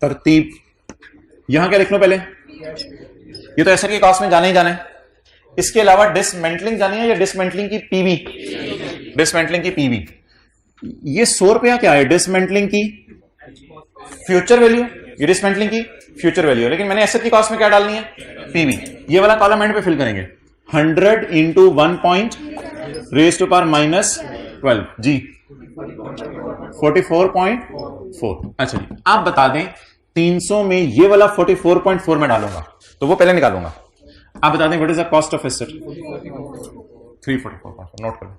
तरतीब यहां क्या लिख लो पहले? ये तो एसेट की कॉस्ट में जाना ही जाना है। इसके अलावा डिसमेंटलिंग जानी है या डिसमेंटलिंग की पीवी? डिसमेंटलिंग की पीवी। ये 100 रुपया क्या है? डिसमेंटलिंग की फ्यूचर वैल्यू, ये डिसमेंटलिंग की फ्यूचर वैल्यू। लेकिन मैंने एसेट की कॉस्ट में क्या डालनी है? पीवी। ये वाला कॉलम एंड पे फिल करेंगे। 100 इंटू 1 रेज़ टू पावर -12 जी 44.4। अच्छा जी, आप बता दें 300 में ये वाला 44.4 में डालूंगा तो वो पहले निकालूंगा। आप बता दें what is the cost of asset? 344.4। Note कर लो,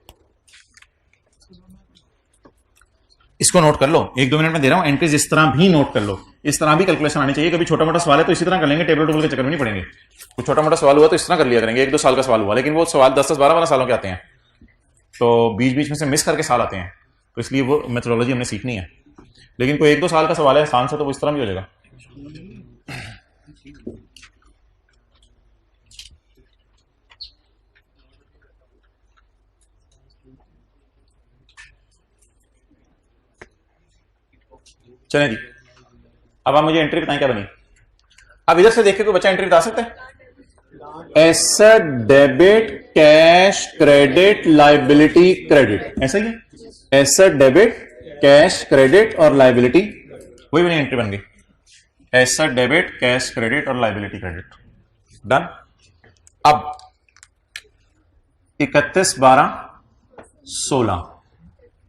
इसको नोट कर लो, 1-2 मिनट में दे रहा हूं। एंट्रीज इस तरह भी नोट कर लो, इस तरह भी कैलकुलेशन आनी चाहिए। कभी छोटा मोटा सवाल है तो इसी तरह कर लेंगे, टेबल टेबल के चक्कर में नहीं पड़ेंगे। कुछ छोटा मोटा सवाल हुआ तो इस तरह कर लिया करेंगे। 1-2 साल का सवाल हुआ, लेकिन वो सवाल 10-10, 12-12 सालों के आते हैं, तो बीच बीच में से मिस करके साल आते हैं, तो इसलिए वो मेथोडोलॉजी हमने सीखनी है। लेकिन कोई 1-2 साल का सवाल है आसान सा तो वो इस तरह भी हो जाएगा। चलें जी, अब आप मुझे एंट्री बताएं क्या बनी। अब इधर से देख के कोई बच्चा एंट्री बता सकता है? Asset debit cash credit liability credit, ऐसा ही है। एसेट डेबिट कैश क्रेडिट और लाइबिलिटी, वही बनी एंट्री बन गई। एसेट डेबिट कैश क्रेडिट और लाइबिलिटी क्रेडिट, डन। अब 31/12/16,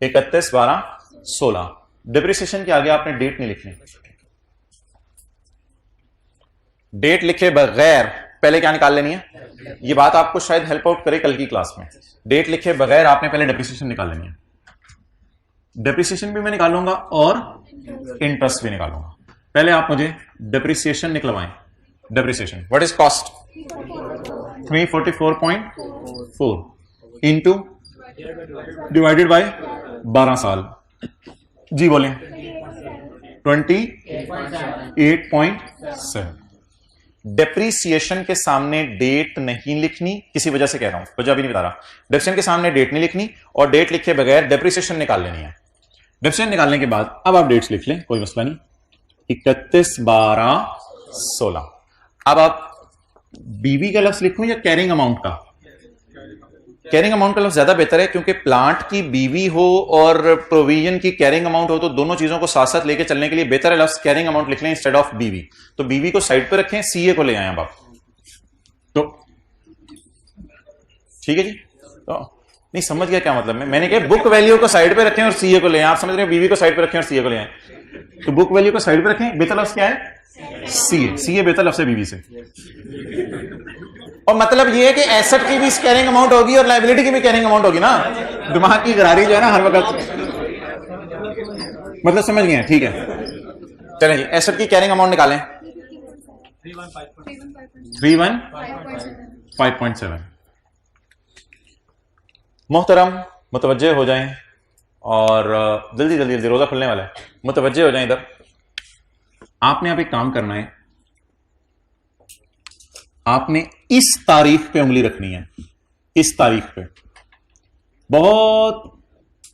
31/12/16। डिप्रिसिएशन के आगे आपने डेट नहीं लिखनी। डेट लिखे बगैर पहले क्या निकाल लेनी है? ये बात आपको शायद हेल्प आउट करे कल की क्लास में। डेट लिखे बगैर आपने पहले डिप्रिसिएशन निकाल लेनी है। डिप्रिसिएशन भी मैं निकालूंगा और इंटरेस्ट भी निकालूंगा। पहले आप मुझे डिप्रिसिएशन निकलवाएं। Depreciation what is cost? 344.4 into divided by 12 साल। जी बोलें। 28.7। डेप्रीसिएशन के सामने डेट नहीं लिखनी, किसी वजह से कह रहा हूं, वजह भी नहीं बता रहा। डेप्रिसिएशन के सामने डेट नहीं लिखनी और डेट लिखे बगैर डेप्रीसिएशन निकाल लेनी है। डेप्रीसिएशन निकालने के बाद अब आप डेट्स लिख लें, कोई मसला नहीं। 31/12/16। अब आप बीवी का लफ्ज लिखूं या कैरिंग अमाउंट का? कैरिंग अमाउंट का लफ्ज ज्यादा बेहतर है, क्योंकि प्लांट की बीवी हो और प्रोविजन की कैरिंग अमाउंट हो तो दोनों चीजों को साथ साथ लेके चलने के लिए बेहतर है लफ्ज कैरिंग अमाउंट लिख लें इंस्टेड ऑफ बीवी। तो बीवी को साइड पे रखें, सीए को ले आए अब आप। तो ठीक है जी। तो नहीं समझ गया क्या मतलब मैंने कहा बुक वैल्यू को साइड पे रखें और सीए को ले आए। आप समझ रहे हैं बीवी को साइड पे रखें और सीए को ले आए। तो बुक वैल्यू को साइड पे रखें, बेहतर लफ्ज क्या है? सीए। सीए बेहतर लफ्ज है बीवी से। और मतलब ये है कि एसेट की भी कैरिंग अमाउंट होगी और लायबिलिटी की भी कैरिंग अमाउंट होगी ना। दिमाग की गरारी जो है ना हर वक्त, मतलब समझ गए? ठीक है, चलें जी, एसेट की कैरिंग अमाउंट निकालें। 315.7। मोहतरम मुतवज्जे हो जाएं और जल्दी जल्दी जल्दी, रोजा खुलने वाला है, मुतवज्जे हो जाएं इधर। आपने आप एक काम करना है, आपने इस तारीख पे उंगली रखनी है। इस तारीख पे बहुत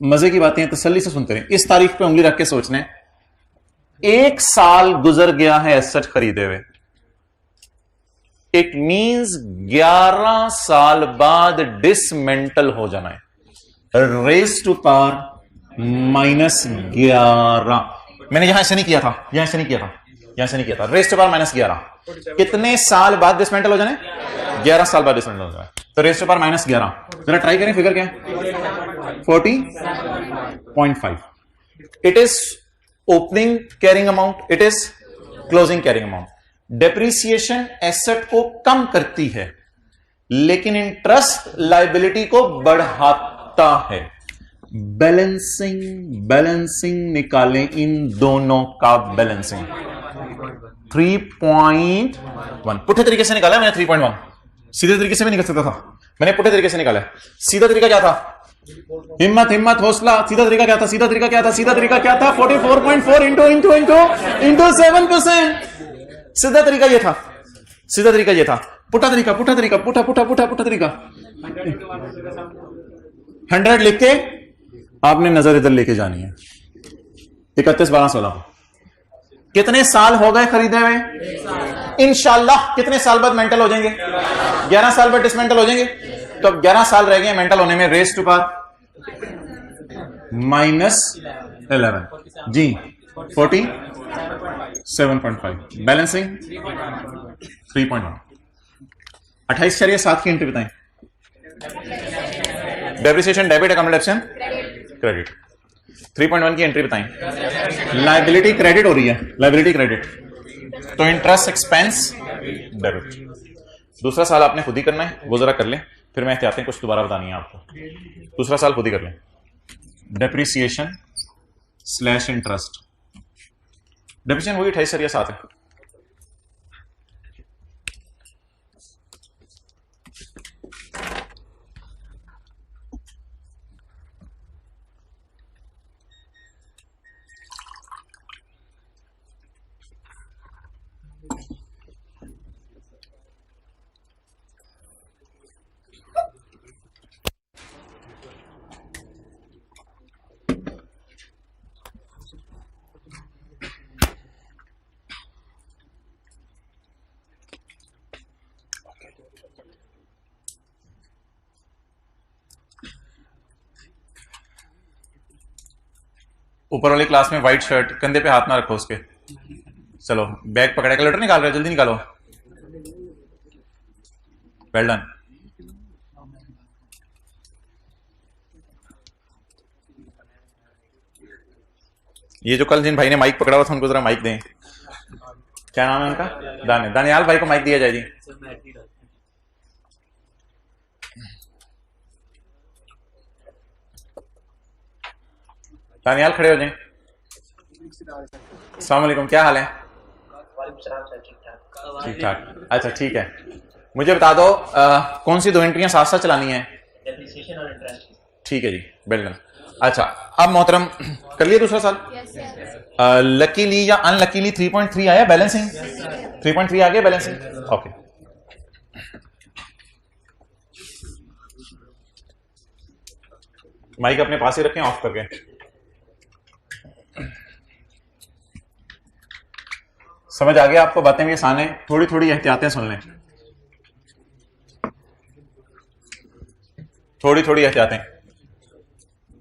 मजे की बातें हैं, तसल्ली से सुनते रहे। इस तारीख पे उंगली रख के सोचना है, 1 साल गुजर गया है एसेट खरीदे हुए। इट मींस 11 साल बाद डिसमेंटल हो जाना है। Raise to power -11। मैंने यहां ऐसे नहीं किया था, यहां ऐसे नहीं किया था, यहां से नहीं किया था। रेज टू पावर -11 कितने साल बाद डिसमेंटल हो जाना है? 11 साल बाद डिसमेंटल हो जाना है। तो रेज टू पावर -11 जरा ट्राई करें, फिगर क्या है? 40.5। It is opening carrying amount, it is closing carrying amount. Depreciation asset को कम करती है लेकिन इंटरेस्ट लायबिलिटी को बढ़ाता है। बैलेंसिंग निकालें इन दोनों का बैलेंसिंग। 3.1 पुठे तरीके से निकाला मैंने। 3.1 सीधे तरीके से भी निकल सकता था, मैंने पुठे तरीके से निकाला। सीधा तरीका क्या था? हिम्मत हिम्मत हौसला। सीधा तरीका क्या था? सीधा तरीका क्या था? सीधा तरीका क्या था? 44.4 इंटू 7%। सीधा तरीका ये था, सीधा तरीका ये था। पुठा तरीका, पुठा तरीका, पुठा पुठा पुठा पुठा तरीका। 100 लिख के आपने नजर इधर लेके जानी है। 31 12 16 कितने साल हो गए खरीदे हुए? इंशाल्लाह कितने साल बाद मेंटल हो जाएंगे? 11 साल बाद डिसमेंटल हो जाएंगे। तो अब 11 साल रह गए मेंटल होने में। रेज टू पावर -11 जी, 47.5। बैलेंसिंग 3.1। 28.7 की एंट्री बताएं। Depreciation debit, accommodation credit. 3.1 की एंट्री बताएं। लायबिलिटी क्रेडिट हो रही है, लायबिलिटी क्रेडिट, तो इंटरेस्ट एक्सपेंस डेबिट। दूसरा साल आपने खुद ही करना है, वो जरा कर लें, फिर मैं एहतियातें कुछ दोबारा बतानी है आपको। दूसरा साल खुद ही कर लें। Depreciation / interest. डेप्रिसिएशन वही 28.7 है। ऊपर वाली क्लास में व्हाइट शर्ट, कंधे पे हाथ ना रखो उसके। चलो बैग पकड़ा, कैलकुलेटर निकाल रहे हो, जल्दी निकालो। Well done. ये जो कल जिन भाई ने माइक पकड़ा हुआ था उनको जरा माइक दें। क्या नाम है उनका? दानियाल भाई को माइक दिया जाए जी। दानियाल खड़े हो जाएं। अस्सलाम वालेकुम, क्या हाल है? ठीक ठाक। अच्छा ठीक है, मुझे बता दो कौन सी 2 एंट्रियां साथ साथ चलानी है? ठीक है जी, वेल डन। अच्छा अब मोहतरम कर लिया दूसरा साल। लकीली या अनलकीली 3.3 आया बैलेंसिंग? 3.3 आ गया बैलेंसिंग। ओके, माइक अपने पास ही रखें ऑफ करके। समझ आ गया आपको? बातें भी आसान है, थोड़ी थोड़ी एहतियातें सुन लें, थोड़ी थोड़ी एहतियातें।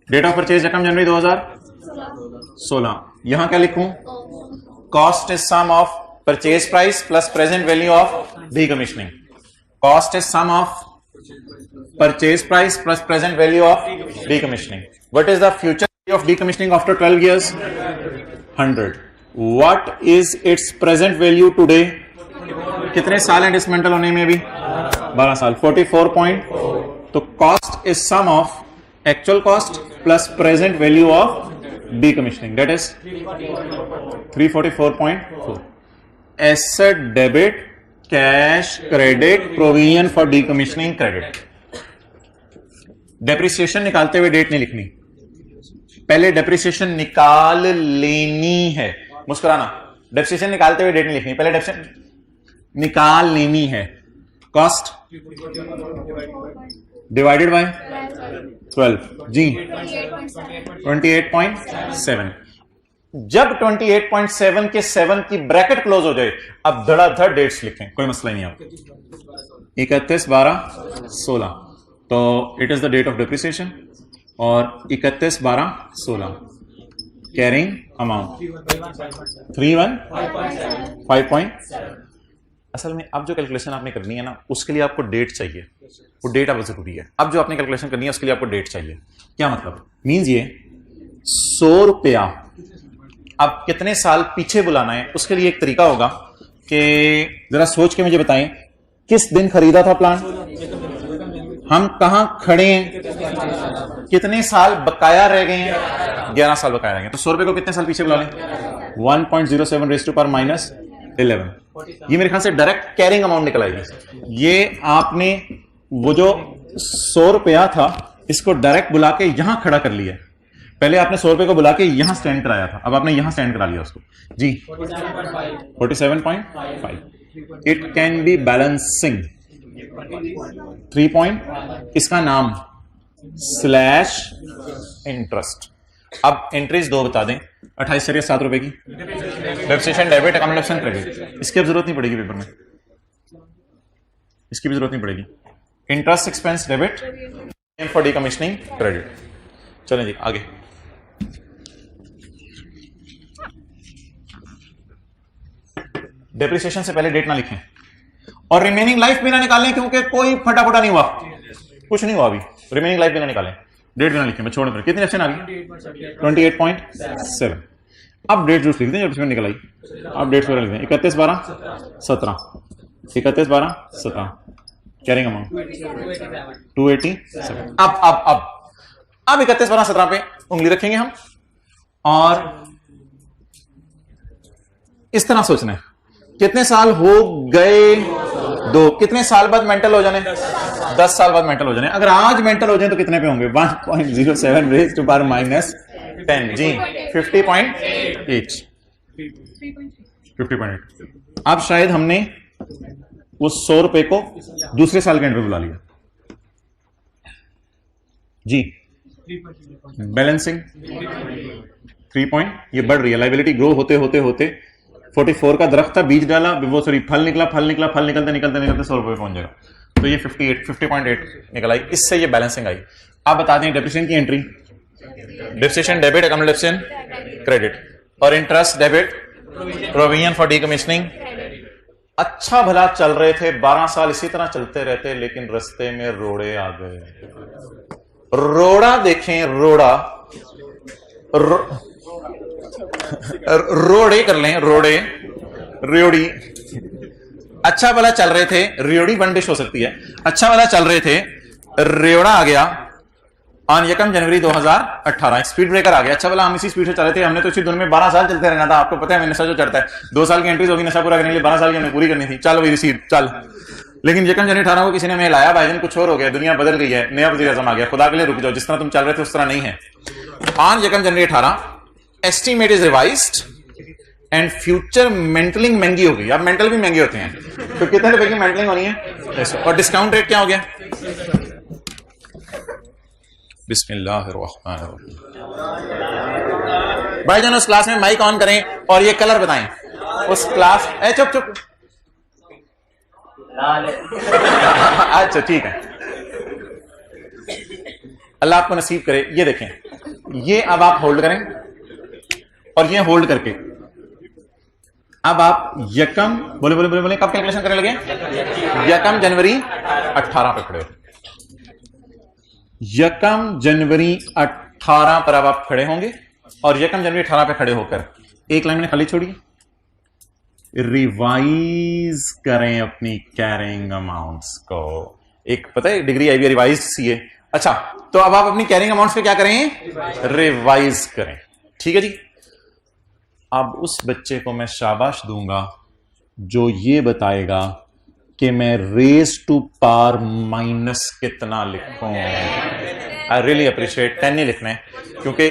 Date of purchase 1 January 2016। यहां क्या लिखूं? Cost is sum of purchase price plus present value of decommissioning. Cost is sum of purchase price plus present value of decommissioning. What is the future value of decommissioning after 12 years? 100. What is its present value today? कितने साल हैं dismantle होने में भी? 12 साल. 44 point. तो cost is sum of actual cost plus present value of decommissioning, that is 344.4. Asset debit, cash credit, provision for decommissioning credit. Depreciation निकालते हुए डेट नहीं लिखनी, पहले डेप्रिसिएशन निकाल लेनी है. मुस्कुराना. डेप्रिसिएशन निकालते हुए डेट नहीं लिखनी, पहले डेप्रिसिएशन निकाल लेनी है. Cost divided by 12. जी 28.7. जब 28.7 के 7 की ब्रैकेट क्लोज हो जाए, अब धड़ाधड़ डेट्स लिखें, कोई मसला ही नहीं. आपको 31/12/16. तो it is the date of depreciation. और 31/12/16 कैरिंग अमाउंट 315.7. असल में अब जो कैलकुलेशन आपने करनी है ना, उसके लिए आपको डेट चाहिए. वो डेट अब जरूरी है. अब जो आपने कैलकुलेशन करनी है उसके लिए आपको डेट चाहिए. क्या मतलब? मींस ये 100 रुपया अब कितने साल पीछे बुलाना है, उसके लिए एक तरीका होगा कि जरा सोच के मुझे बताएं, किस दिन खरीदा था प्लांट, हम कहां खड़े हैं, कितने साल बकाया रह गए हैं? 11 साल बकाया रह गए. तो 100 रुपए को कितने साल पीछे बुला लें? 1.07 raised to power minus 11. ये मेरे ख्याल से डायरेक्ट कैरिंग अमाउंट निकल आएगी. ये आपने वो जो 100 रुपया था इसको डायरेक्ट बुला के यहां खड़ा कर लिया. पहले आपने 100 रुपए को बुला के यहां स्टैंड कराया था, अब आपने यहां स्टैंड करा लिया उसको. जी 47.5. It can be balancing 3 point. इसका नाम स्लैश इंटरेस्ट. अब एंट्रीज 2 बता दें. 28 से 7 रुपए की डेप्रिसिएशन डेबिट, अकाउंटेशन क्रेडिट. इसकी अब जरूरत नहीं पड़ेगी पेपर में, इसकी भी जरूरत नहीं पड़ेगी. Interest expense debit, for decommissioning credit. चलें जी आगे. डेप्रिसिएशन से पहले डेट ना लिखें और रिमेनिंग लाइफ भी ना निकालें, क्योंकि कोई फटाफटा नहीं हुआ, कुछ नहीं हुआ अभी. रिमेनिंग लाइफ भी ना निकालें, डेट भी ना लिखें. मैं छोड़ दूं. कितनी ऑप्शन आ गई? 28.7. अब डेट जो लिख दें, जब निकल आई, अब डेट वगैरह लिख दें. 31/12/17. 31/12/17 कैरिंग अमाउंट 287. अब 31/12/17 पे उंगली रखेंगे हम और इस तरह सोचना है, कितने साल हो गए? 2. कितने साल बाद मेंटल हो जाने? 10 साल बाद मेंटल हो जाने. अगर आज मेंटल हो जाए तो कितने पे होंगे? 1.07 raised to power minus 10. जी 50.8. 50.8. अब शायद हमने वो 100 रुपए को दूसरे साल के एंड पे बुला लिया. जी बैलेंसिंग 3 पॉइंट. ये बढ़ रही है, लाइबिलिटी ग्रो होते होते होते 44 का दरख्त था, बीज डाला, वो सॉरी फल निकला, फल निकलते 100 रुपए पहुंच जाएगा. तो ये 50.8 निकल आई. इससे ये बैलेंसिंग आई. आप बता दें डेप्रिसिएशन की एंट्री. डेप्रिसिएशन डेबिट, अकाउंटेशन क्रेडिट, और interest debit, provision for decommissioning. अच्छा भला चल रहे थे, 12 साल इसी तरह चलते रहते, लेकिन रास्ते में रोड़े आ गए. रोड़ा देखें, रोड़े कर लें, रोड़े रेवड़ी. अच्छा भला चल रहे थे, रेवड़ी वन डिश हो सकती है. अच्छा भला चल रहे थे, रेवड़ा आ गया ऑन 1 जनवरी 2018. स्पीड ब्रेकर आ गया. अच्छा भला हम इसी स्पीड से चल रहे थे, हमने तो इसी धुन में 12 साल चलते रहना था. आपको पता है नशा जो चढ़ता है, 2 साल की एंट्रीज होगी, नशा पूरा करने के लिए 12 साल की हमें पूरी करनी थी. चल भाई रिसीव चल. लेकिन 1 जनवरी 18 को किसी ने हमें लाया, भाईजान कुछ और हो गया, दुनिया बदल गई है, नया वज़ीर आज़म आ गया, खुदा के लिए रुक जाओ, जिस तरह तुम चल रहे थे उस तरह नहीं है. On 1 January 18 estimate is revised and future dismantling महंगी हो गई. अब मेंटल भी महंगे होते हैं, तो कितने रुपए की मेंटलिंग होनी है? और डिस्काउंट रेट क्या हो गया? बिस्मिल्लाहिर्रहमानिर्रहीम. भाईजान उस क्लास में माइक ऑन करें और ये कलर बताएं. उस क्लास चुप अच्छा ठीक है, अल्लाह आपको नसीब करे. ये देखें, ये अब आप होल्ड करें और ये होल्ड करके अब आप यकम बोले बोले बोले बोले कब कैलकुलेशन करने लगे? यकम जनवरी 18 पे खड़े हो। यकम जनवरी 18 पर अब आप खड़े होंगे और यकम जनवरी 18 पे खड़े होकर एक लाइन में खाली छोड़िए, रिवाइज करें अपनी कैरिंग अमाउंट्स को। एक पता है डिग्री आई भी रिवाइज सीए। अच्छा, तो अब आप अपनी कैरिंग अमाउंट्स पे क्या करें? रिवाइज करें। ठीक है जी। अब उस बच्चे को मैं शाबाश दूंगा जो ये बताएगा कि मैं रेज टू पावर माइनस कितना लिखूं। I really appreciate. 10 नहीं लिखना है क्योंकि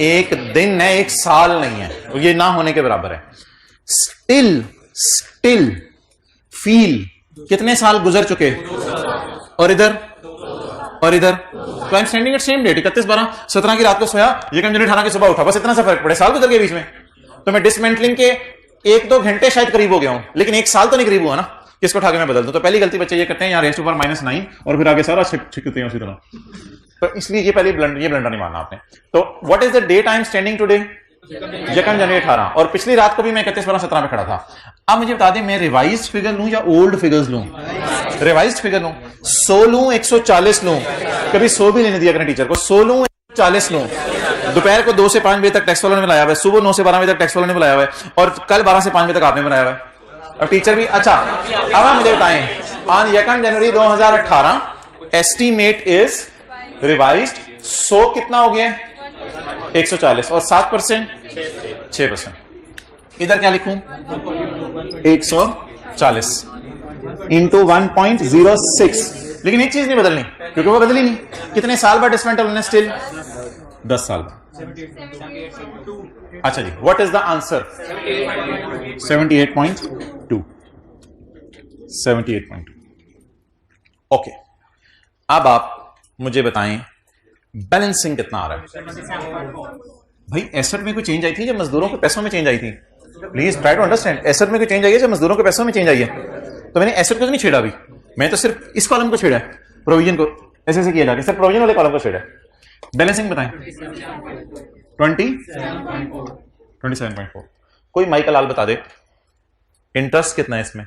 एक दिन है, एक साल नहीं है, ये ना होने के बराबर है। स्टिल फील कितने साल गुजर चुके, और इधर तो I am standing at same date 31/12/17 की रात को सोया, यकम जनवरी 18 की सुबह उठा, बस इतना सा फर्क पड़े, साल गुजर गए बीच में। तो मैं डिसमेंटलिंग के 1-2 घंटे शायद करीब हो गया हूं, लेकिन 1 साल तो नहीं करीब हुआ ना, किसको उठा के मैं बदल दूं। तो पहली गलती बच्चे ये करते हैं यहाँ रेज़ टू पावर -9 और फिर आगे सारा छिकते हैं उसी तरह। तो इसलिए ये पहली ब्लंडर नहीं मानना आपने। तो what is the date I am standing today? यकम जनवरी 18, और पिछली रात को भी मैं 31/12/17 में खड़ा था। अब मुझे बता दें मैं रिवाइज्ड फिगर लूं या ओल्ड फिगर्स लूं? रिवाइज्ड फिगर लूं। 100 लूं, 140 लूं, कभी 100 भी लेने दिया करें टीचर को। 100 लूं, 140 लूं। दोपहर को 2 से 5 बजे तक टैक्स वालों ने बुलाया हुआ है, सुबह 9 से 12 बजे तक टैक्स वालों ने बुलाया हुआ है, और कल 12 से 5 बजे तक आपने बनाया हुआ है, और टीचर भी। अच्छा, अब आप मुझे बताएं, ऑन यकम जनवरी 2018 एस्टीमेट इज रिवाइज्ड 100 कितना हो गया? 140, और 7% 6%। इधर क्या लिखूं? 140 इंटू 1.06। लेकिन एक चीज नहीं बदलनी क्योंकि वो बदली नहीं। कितने साल बाद डिसमेंटल होने? स्टिल 10 साल बाद। अच्छा जी, what is the answer? 78.2। 78.2। Okay, अब आप मुझे बताएं बैलेंसिंग कितना आ रहा है? भाई एसेट में कोई चेंज आई थी जब मजदूरों के पैसों में चेंज आई थी? Please try to understand. Asset में कोई चेंज आई है जब मजदूरों के पैसों में चेंज आई है? तो मैंने एसेट को तो नहीं छेड़ा अभी, मैं तो सिर्फ इस कॉलम को छेड़ा है, प्रोविजन को ऐसे किया जाके सिर्फ प्रोविजन वाले कॉलम को छेड़ा है। बैलेंसिंग बताएं। 27.4। कोई माइकल लाल बता दे इंटरेस्ट कितना है इसमें?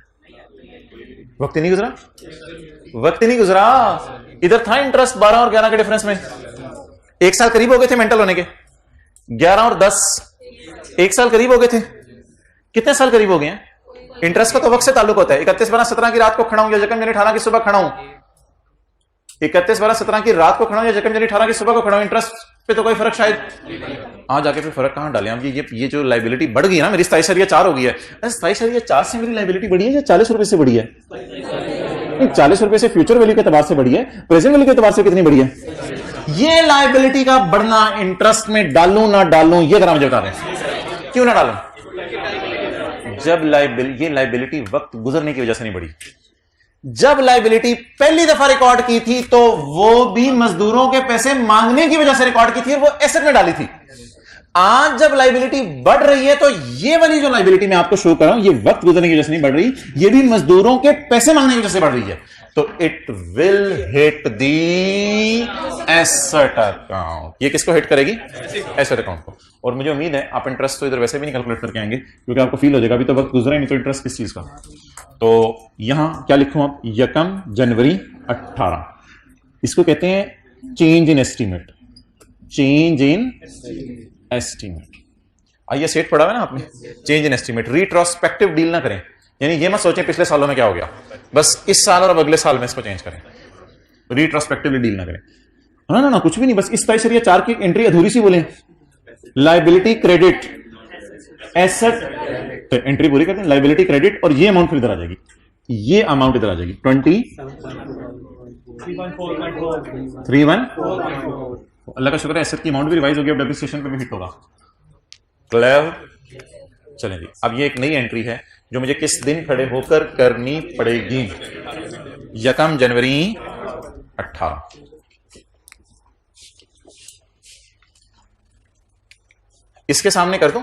वक्त ही नहीं गुजरा, वक्त ही नहीं गुजरा। इधर था इंटरेस्ट 12 और 11 के डिफरेंस में। 1 साल करीब हो गए थे मेंटल होने के। 11 और 10 1 साल करीब हो गए थे। कितने साल करीब हो गए हैं? इंटरेस्ट का तो वक्त से ताल्लुक होता है। 31/12/17 की रात को खड़ा हूं या यकम जनवरी 18 की सुबह खड़ा हूं? 31/12/17 की रात को खड़ा हूं या यकम जनवरी 18 की सुबह को खड़ा हूं? इंटरेस्ट पे तो कोई फर्क शायद आ जाके फिर फर्क कहां डालें हम? ये जो लाइबिलिटी बढ़ गई है ना मेरी, 27.4 हो गई है। 27.4 से मेरी लाइबिलिटी बढ़ी है या 40 रुपए से बढ़ी है? 40 रुपए से फ्यूचर वैल्यू के एतबार से बढ़ी है, प्रेजेंट वैल्यू के एतबार से कितनी बढ़ी है? ये लाइबिलिटी का बढ़ना इंटरेस्ट में डालूं ना डालूं, ये जरा मुझे बता दें, क्यों ना डालूं? जब ये लाइबिलिटी वक्त गुजरने की वजह से नहीं बढ़ी। जब लाइबिलिटी पहली दफा रिकॉर्ड की थी तो वो भी मजदूरों के पैसे मांगने की वजह से रिकॉर्ड की थी और वो एसेट में डाली थी। आज जब लाइबिलिटी बढ़ रही है तो ये वाली जो लाइबिलिटी मैं आपको शो कर रहा हूं, ये वक्त गुजरने की वजह से नहीं बढ़ रही, ये भी मजदूरों के पैसे मांगने की वजह से बढ़ रही है। तो it will hit the asset account. ये किसको हिट करेगी? एसेट अकाउंट को। और मुझे उम्मीद है आप इंटरेस्ट तो इधर वैसे भी नहीं कैलकुलेट करके आएंगे क्योंकि आपको फील हो जाएगा अभी तो वक्त गुजरा नहीं, तो इंटरेस्ट किस चीज का? तो यहां क्या लिखूं आप? यकम जनवरी 18। इसको कहते हैं change in estimate. Change in estimate. आइए सेट पढ़ा है ना आपने, change in estimate. Retrospective deal ना करें, यानी ये मत सोचें पिछले सालों में क्या हो गया, बस इस साल और अब अगले साल में इसको चेंज करें। रिट्रोस्पेक्टिवली डील ना करें। ना ना कुछ भी नहीं, बस इस 27.4 की एंट्री अधूरी सी बोले, लाइबिलिटी क्रेडिट एसेट, तो एंट्री पूरी कर दें, लाइबिलिटी क्रेडिट, और ये अमाउंट फिर इधर आ जाएगी, ये अमाउंट इधर आ जाएगी 31। अल्लाह का शुक्र है एसेट की अमाउंट भी रिवाइज हो गई, अब डेप्रिसिएशन पे भी हिट होगा। क्लियर? चलें जी, अब ये एक नई एंट्री है जो मुझे किस दिन खड़े होकर करनी पड़ेगी? यकम जनवरी 18। इसके सामने कर दूं?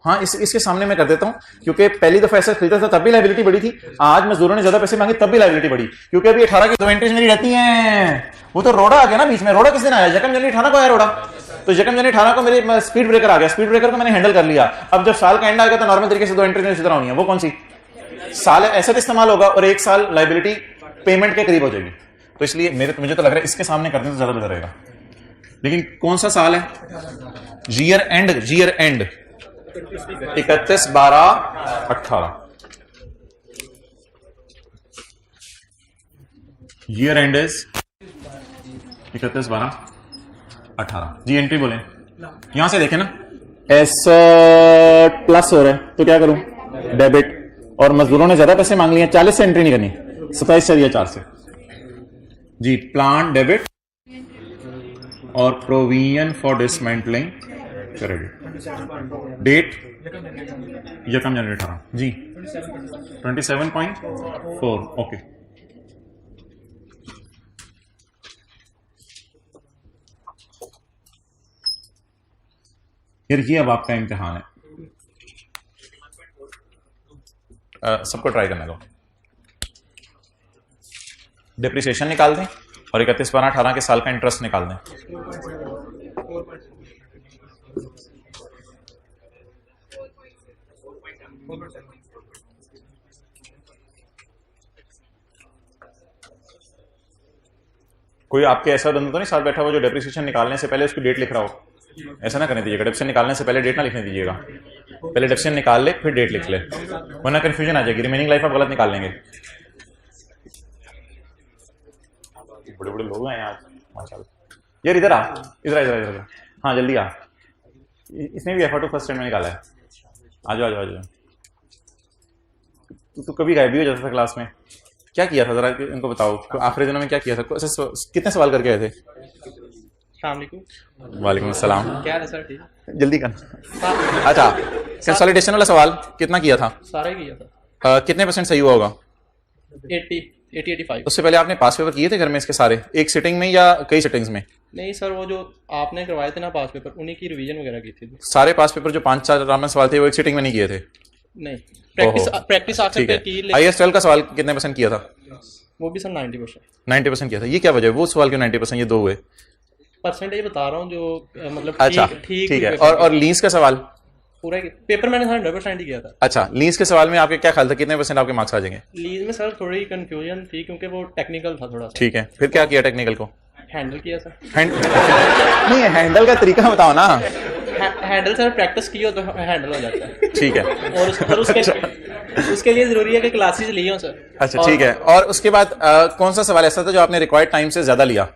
हाँ, इसके सामने मैं कर देता हूं क्योंकि पहली दफा ऐसा खरीदा था तब भी लाइबिलिटी बढ़ी थी, आज मजदूरों ने ज्यादा पैसे मांगे तब भी लाइबिलिटी बढ़ी, क्योंकि अभी 18 की 2 एंट्रीज मेरी रहती हैं। वो तो रोड़ा आ गया ना बीच में। रोड़ा किस दिन आया? यकम जनवरी 18 को आया रोड़ा। तो तो यकम जनवरी 18 को मेरे स्पीड ब्रेकर आ गया, स्पीड ब्रेकर को मैंने हैंडल कर लिया। अब जब साल का एंड आएगा तो नॉर्मल तरीके से 2 एंट्री इसी तरह होनी है। वो कौन सी? साल एसेट इस्तेमाल होगा और 1 साल लाइबिलिटी पेमेंट के करीब हो जाएगी। तो इसलिए मुझे तो लग रहा है इसके सामने कर दें तो ज्यादा बेहतर रहेगा। लेकिन कौन सा साल है? Year end 31/12/18। Year end is 31/12/18। जी एंट्री बोले, यहां से देखें ना, एसेट प्लस हो रहा है तो क्या करूं? डेबिट। और मजदूरों ने ज्यादा पैसे मांग लिए, 40 से एंट्री नहीं करनी, 27.4 से। जी प्लान डेबिट और provision for dismantling credit. Date यकम जनवरी 18। जी 27.4। ओके, फिर ये अब आपका इम्तिहान है। सबको ट्राई करने दो। डिप्रिसिएशन निकाल दें और 31/12/18 के साल का इंटरेस्ट निकाल दें। कोई आपके ऐसा बंदा तो नहीं साथ बैठा हुआ जो डिप्रिसिएशन निकालने से पहले उसकी डेट लिख रहा हो? ऐसा ना करने दीजिएगा, डिप्रिसिएशन निकालने से पहले डेट ना लिखने दीजिएगा। पहले डिप्रिसिएशन निकाल ले फिर डेट लिख ले, वरना कंफ्यूजन आ जाएगी, रिमेनिंग लाइफ आप गलत निकाल लेंगे। बड़े बड़े लोग हैं आज माशाल्लाह। यार इधर आ, इधर। हाँ जल्दी आ, इसने भी एफर्ट फर्स्ट टाइम में निकाला है। आ जाओ। तू कभी गायब भी हो जाता था क्लास में, क्या किया था जरा इनको बताओ। आखिरी दिनों में क्या किया था? कितने सवाल करके आए थे? वालेकुम अस्सलाम। क्या है सर? ठीक, जल्दी करना। अच्छा, कंसोलिडेशन वाला सवाल कितना किया था? सारा किया था। कितने % सही हुआ होगा? 80-85। उससे पहले आपने पास पेपर किए थे घर में इसके सारे, एक सिटिंग में या कई सिटिंग्स में? नहीं सर, वो जो आपने करवाए थे ना पास पेपर, उन्हीं की रिवीजन वगैरह की थी। सारे पास पेपर जो 5-4 राम सवाल थे वो एक सिटिंग में नहीं किए थे? नहीं, प्रैक्टिस आखिर पे की। IS12 का सवाल कितने % किया था? वो भी सर 90%। 90% किया था। ये क्या वजह है? वो सवाल क्यों 90%, ये 2 हुए? परसेंटेज बता रहा हूँ जो मतलब अच्छा ठीक है। और लीज का सवाल पूरा पेपर मैंने 100% ही किया था। अच्छा, लीज के सवाल में आपके क्या ख्याल था, कितने % आपके मार्क्स आ जाएंगे? लीज में सर थोड़ी कंफ्यूजन थी क्योंकि वो टेक्निकल था थोड़ा सा। ठीक है, फिर क्या किया टेक्निकल को? हैंडल किया सर। नहीं, हैंडल का तरीका बताओ ना। हैंडल सर प्रैक्टिस की हो तो हैंडल हो जाता है। ठीक है। और उसके लिए जरूरी है कि क्लासेस ली हो सर। अच्छा ठीक है। और उसके बाद कौन सा सवाल ऐसा था जो आपने रिक्वायर्ड टाइम से ज्यादा लिया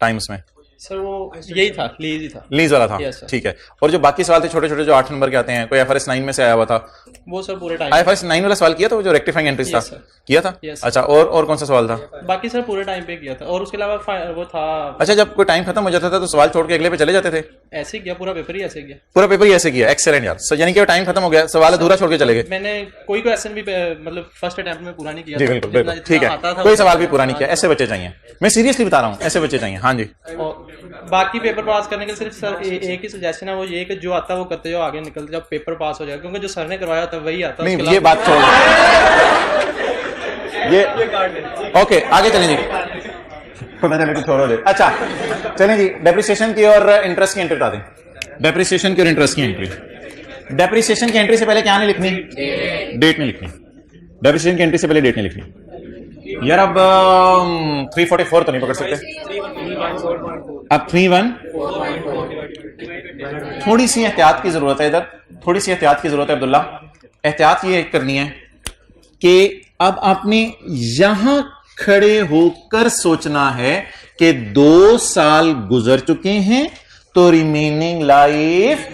टाइम्स में? सर वो यही था, लीज ही था। लीज वाला था। yes, ठीक है। और जो बाकी सवाल थे छोटे छोटे जो 8 नंबर के आते हैं, कोई FRS 9 में से आया हुआ था? वो सर पूरे टाइम FRS 9 वाला सवाल किया था, वो जो रेक्टिफाइंग एंट्रीज था? किया था। अच्छा, और कौन सा सवाल था? बाकी सर पूरे टाइम पे किया था। और उसके अलावा वो था। अच्छा, जब कोई टाइम खत्म हो जाता था तो सवाल छोड़ के अगले पे चले जाते थे? ऐसे किया, पूरा पेपर ही ऐसे किया। पूरा पेपर ही ऐसे किया? एक्सेलेंट यार। यानी कि टाइम खत्म हो गया, सवाल अधूरा छोड़ के चले गए। मैंने कोई क्वेश्चन भी मतलब फर्स्ट अटेम्प्ट में पूरा नहीं किया। जी बिल्कुल, ठीक है। कोई सवाल भी पूरा नहीं किया, ऐसे बच्चे चाहिए। मैं सीरियसली बता रहा हूँ, ऐसे बच्चे चाहिए। हाँ जी। बाकी पेपर पास करने के लिए सिर्फ सर एक ही सजेशन है, वो ये कि जो आता है वो करते जाओ, आगे निकलते जाओ, पेपर पास हो जाएगा। क्योंकि जो सर ने करवाया था वही आता है। नहीं, ये बात छोड़, ये ओके, आगे चलें जी। पता चले कुछ छोड़ो दे। अच्छा चलें जी, डेप्रिसिएशन की और इंटरेस्ट की एंट्री बता दें। डेप्रिसिएशन की और इंटरेस्ट की एंट्री। डेप्रिसिएशन की एंट्री से पहले क्या नहीं लिखनी? डेट नहीं लिखनी। डेप्रिसिएशन की एंट्री से पहले डेट नहीं लिखनी। यार अब 344 तो नहीं पकड़ सकते। अब 31 थोड़ी सी एहतियात की जरूरत है। इधर थोड़ी सी एहतियात की जरूरत है अब्दुल्ला। एहतियात ये करनी है कि अब आपने यहां खड़े होकर सोचना है कि 2 साल गुजर चुके हैं तो रिमेनिंग लाइफ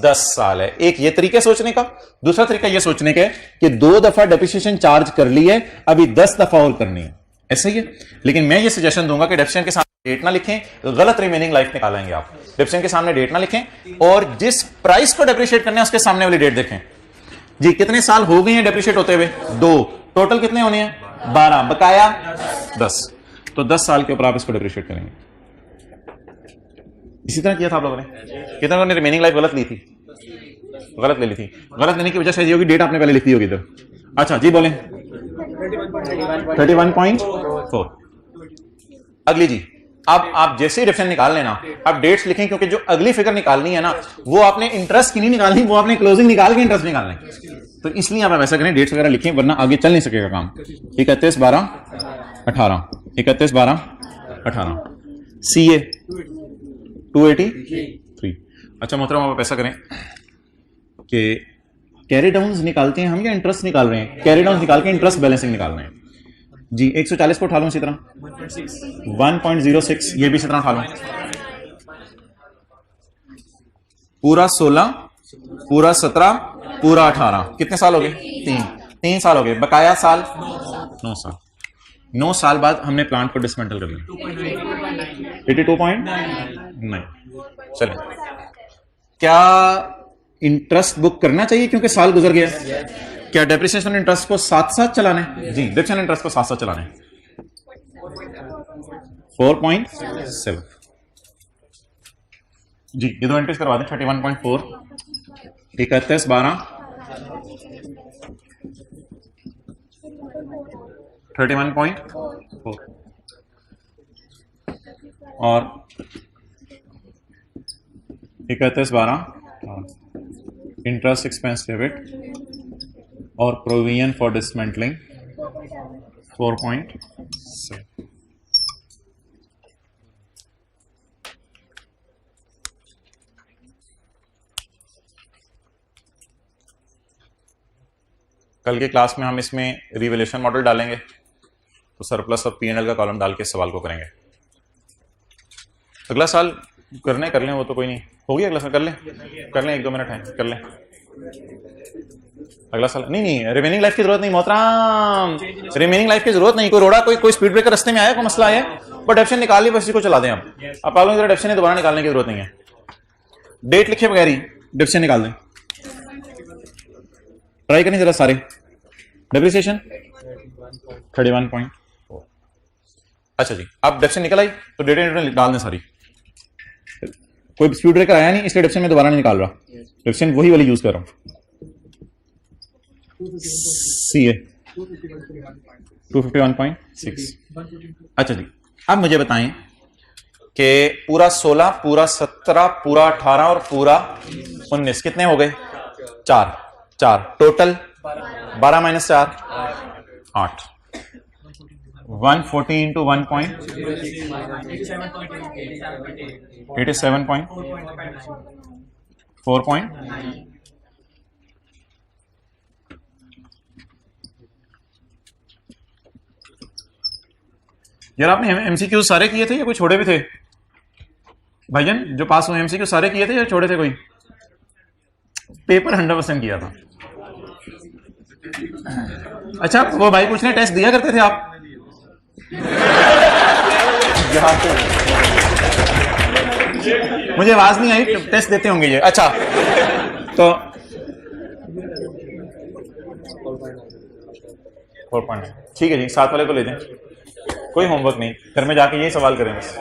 10 साल है। एक ये तरीका सोचने का। दूसरा तरीका ये सोचने का कि 2 दफा डेप्रिसिएशन चार्ज कर ली है, अभी 10 दफा और करनी है। ऐसा ही है। लेकिन मैं ये सजेशन दूंगा कि डेप्रिसिएशन के सामने डेट ना लिखें, गलत रिमेनिंग लाइफ निकालेंगे आप। डेप्रिसिएशन के सामने डेट ना लिखें और जिस प्राइस को डेप्रिशिएट करना है उसके सामने वाली डेट देखें। जी कितने साल हो गए हैं डेप्रिशिएट होते हुए? 2। टोटल कितने होने हैं? 12, बकाया 10। तो 10 साल के ऊपर आप इसको डेप्रिशिएट करेंगे। इसी तरह किया था आप लोगों ने। कितने लोगों ने रिमेनिंग लाइफ गलत ली थी? गलत ले ली थी। गलत लेने की वजह से ये होगी, डेट आपने पहले लिख दी होगी इधर। अच्छा जी बोलें। 31.4। अगली जी, अब आप जैसे ही डिफरेंस निकाल लेना, आप डेट्स लिखें, क्योंकि जो अगली फिगर निकालनी है ना वो आपने इंटरेस्ट की नहीं निकालनी, वो आपने क्लोजिंग निकाल के इंटरेस्ट निकालना है। तो इसलिए आप ऐसा करें, डेट्स वगैरह लिखें, वरना आगे चल नहीं सकेगा काम। 31 12 18, 31 12 18, CA 283। अच्छा मोहतरम, आप ऐसा करें कि कैरी डाउन्स निकालते हैं हम या इंटरेस्ट निकाल रहे हैं? कैरी डाउन्स निकाल के इंटरेस्ट बैलेंसिंग निकाल रहे हैं जी। 140 को उठा लूं इसी तरह, 1.06, ये भी इसी तरह उठा लूं। पूरा 16, पूरा 17, पूरा 18, कितने साल हो गए? 3 साल हो गए। बकाया साल 9 साल। 9 साल बाद हमने प्लांट को डिसमेंटल कर लिया। 82.9। चले, क्या इंटरेस्ट बुक करना चाहिए क्योंकि साल गुजर गया? क्या डेप्रिसिएशन इंटरेस्ट को साथ साथ चलाना है? जी, डेप्रिसिएशन इंटरेस्ट को साथ साथ चलाना है। 4.7 जी, ये दो एंट्रीज करवा दें। 31.4, 31 12, 31.4 और 31 12, इंटरेस्ट एक्सपेंस डेबिट और प्रोविजन फॉर डिसमेंटलिंग 4.7। कल के क्लास में हम इसमें रिवैल्यूएशन मॉडल डालेंगे, तो सरप्लस और P&L का कॉलम डाल के इस सवाल को करेंगे। अगला साल करने कर लें, वो तो कोई नहीं, होगी अगला साल कर लें 1-2 मिनट है, कर लें अगला साल। नहीं, रिमेनिंग लाइफ की जरूरत नहीं मोहतराम, रिमेनिंग लाइफ की जरूरत नहीं। कोई रोड़ा, कोई स्पीड ब्रेकर रास्ते में आया, कोई मसला आया, बट डेप्शन निकाल ली, बस इसी को चला दें। आप पागलों की तरह डेप्शन दोबारा निकालने की जरूरत नहीं है। डेट लिखे बगैर ही डेप्शन निकाल दें, ट्राई करें जरा सारे। डेप्रिसिएशन 31.4। अच्छा जी, आप डेप्शन निकल आई तो डेट डाल दें सारी। कोई स्पीड ब्रेकर आया नहीं, इसलिए डेप्शन में दोबारा नहीं निकाल रहा, डेप्शन वही वाली यूज कर रहा हूं। CA 251.6। अच्छा जी, अब मुझे बताएं कि पूरा 16, पूरा 17, पूरा 18 और पूरा 19 कितने हो गए? 4 टोटल 12 - 4 8। 140 into 1.87.4. यार आपने MCQ सारे किए थे या कोई छोड़े भी थे? भाईजान जो पास हुए MCQ सारे किए थे या छोड़े थे? कोई पेपर 100% किया था। अच्छा, वो भाई पूछ रहे टेस्ट दिया करते थे आप? मुझे आवाज नहीं आई, टेस्ट देते होंगे ये। अच्छा, तो 4.9 ठीक है जी, 7 वाले को ले दें, कोई होमवर्क नहीं, घर में जाके यही सवाल करें बस।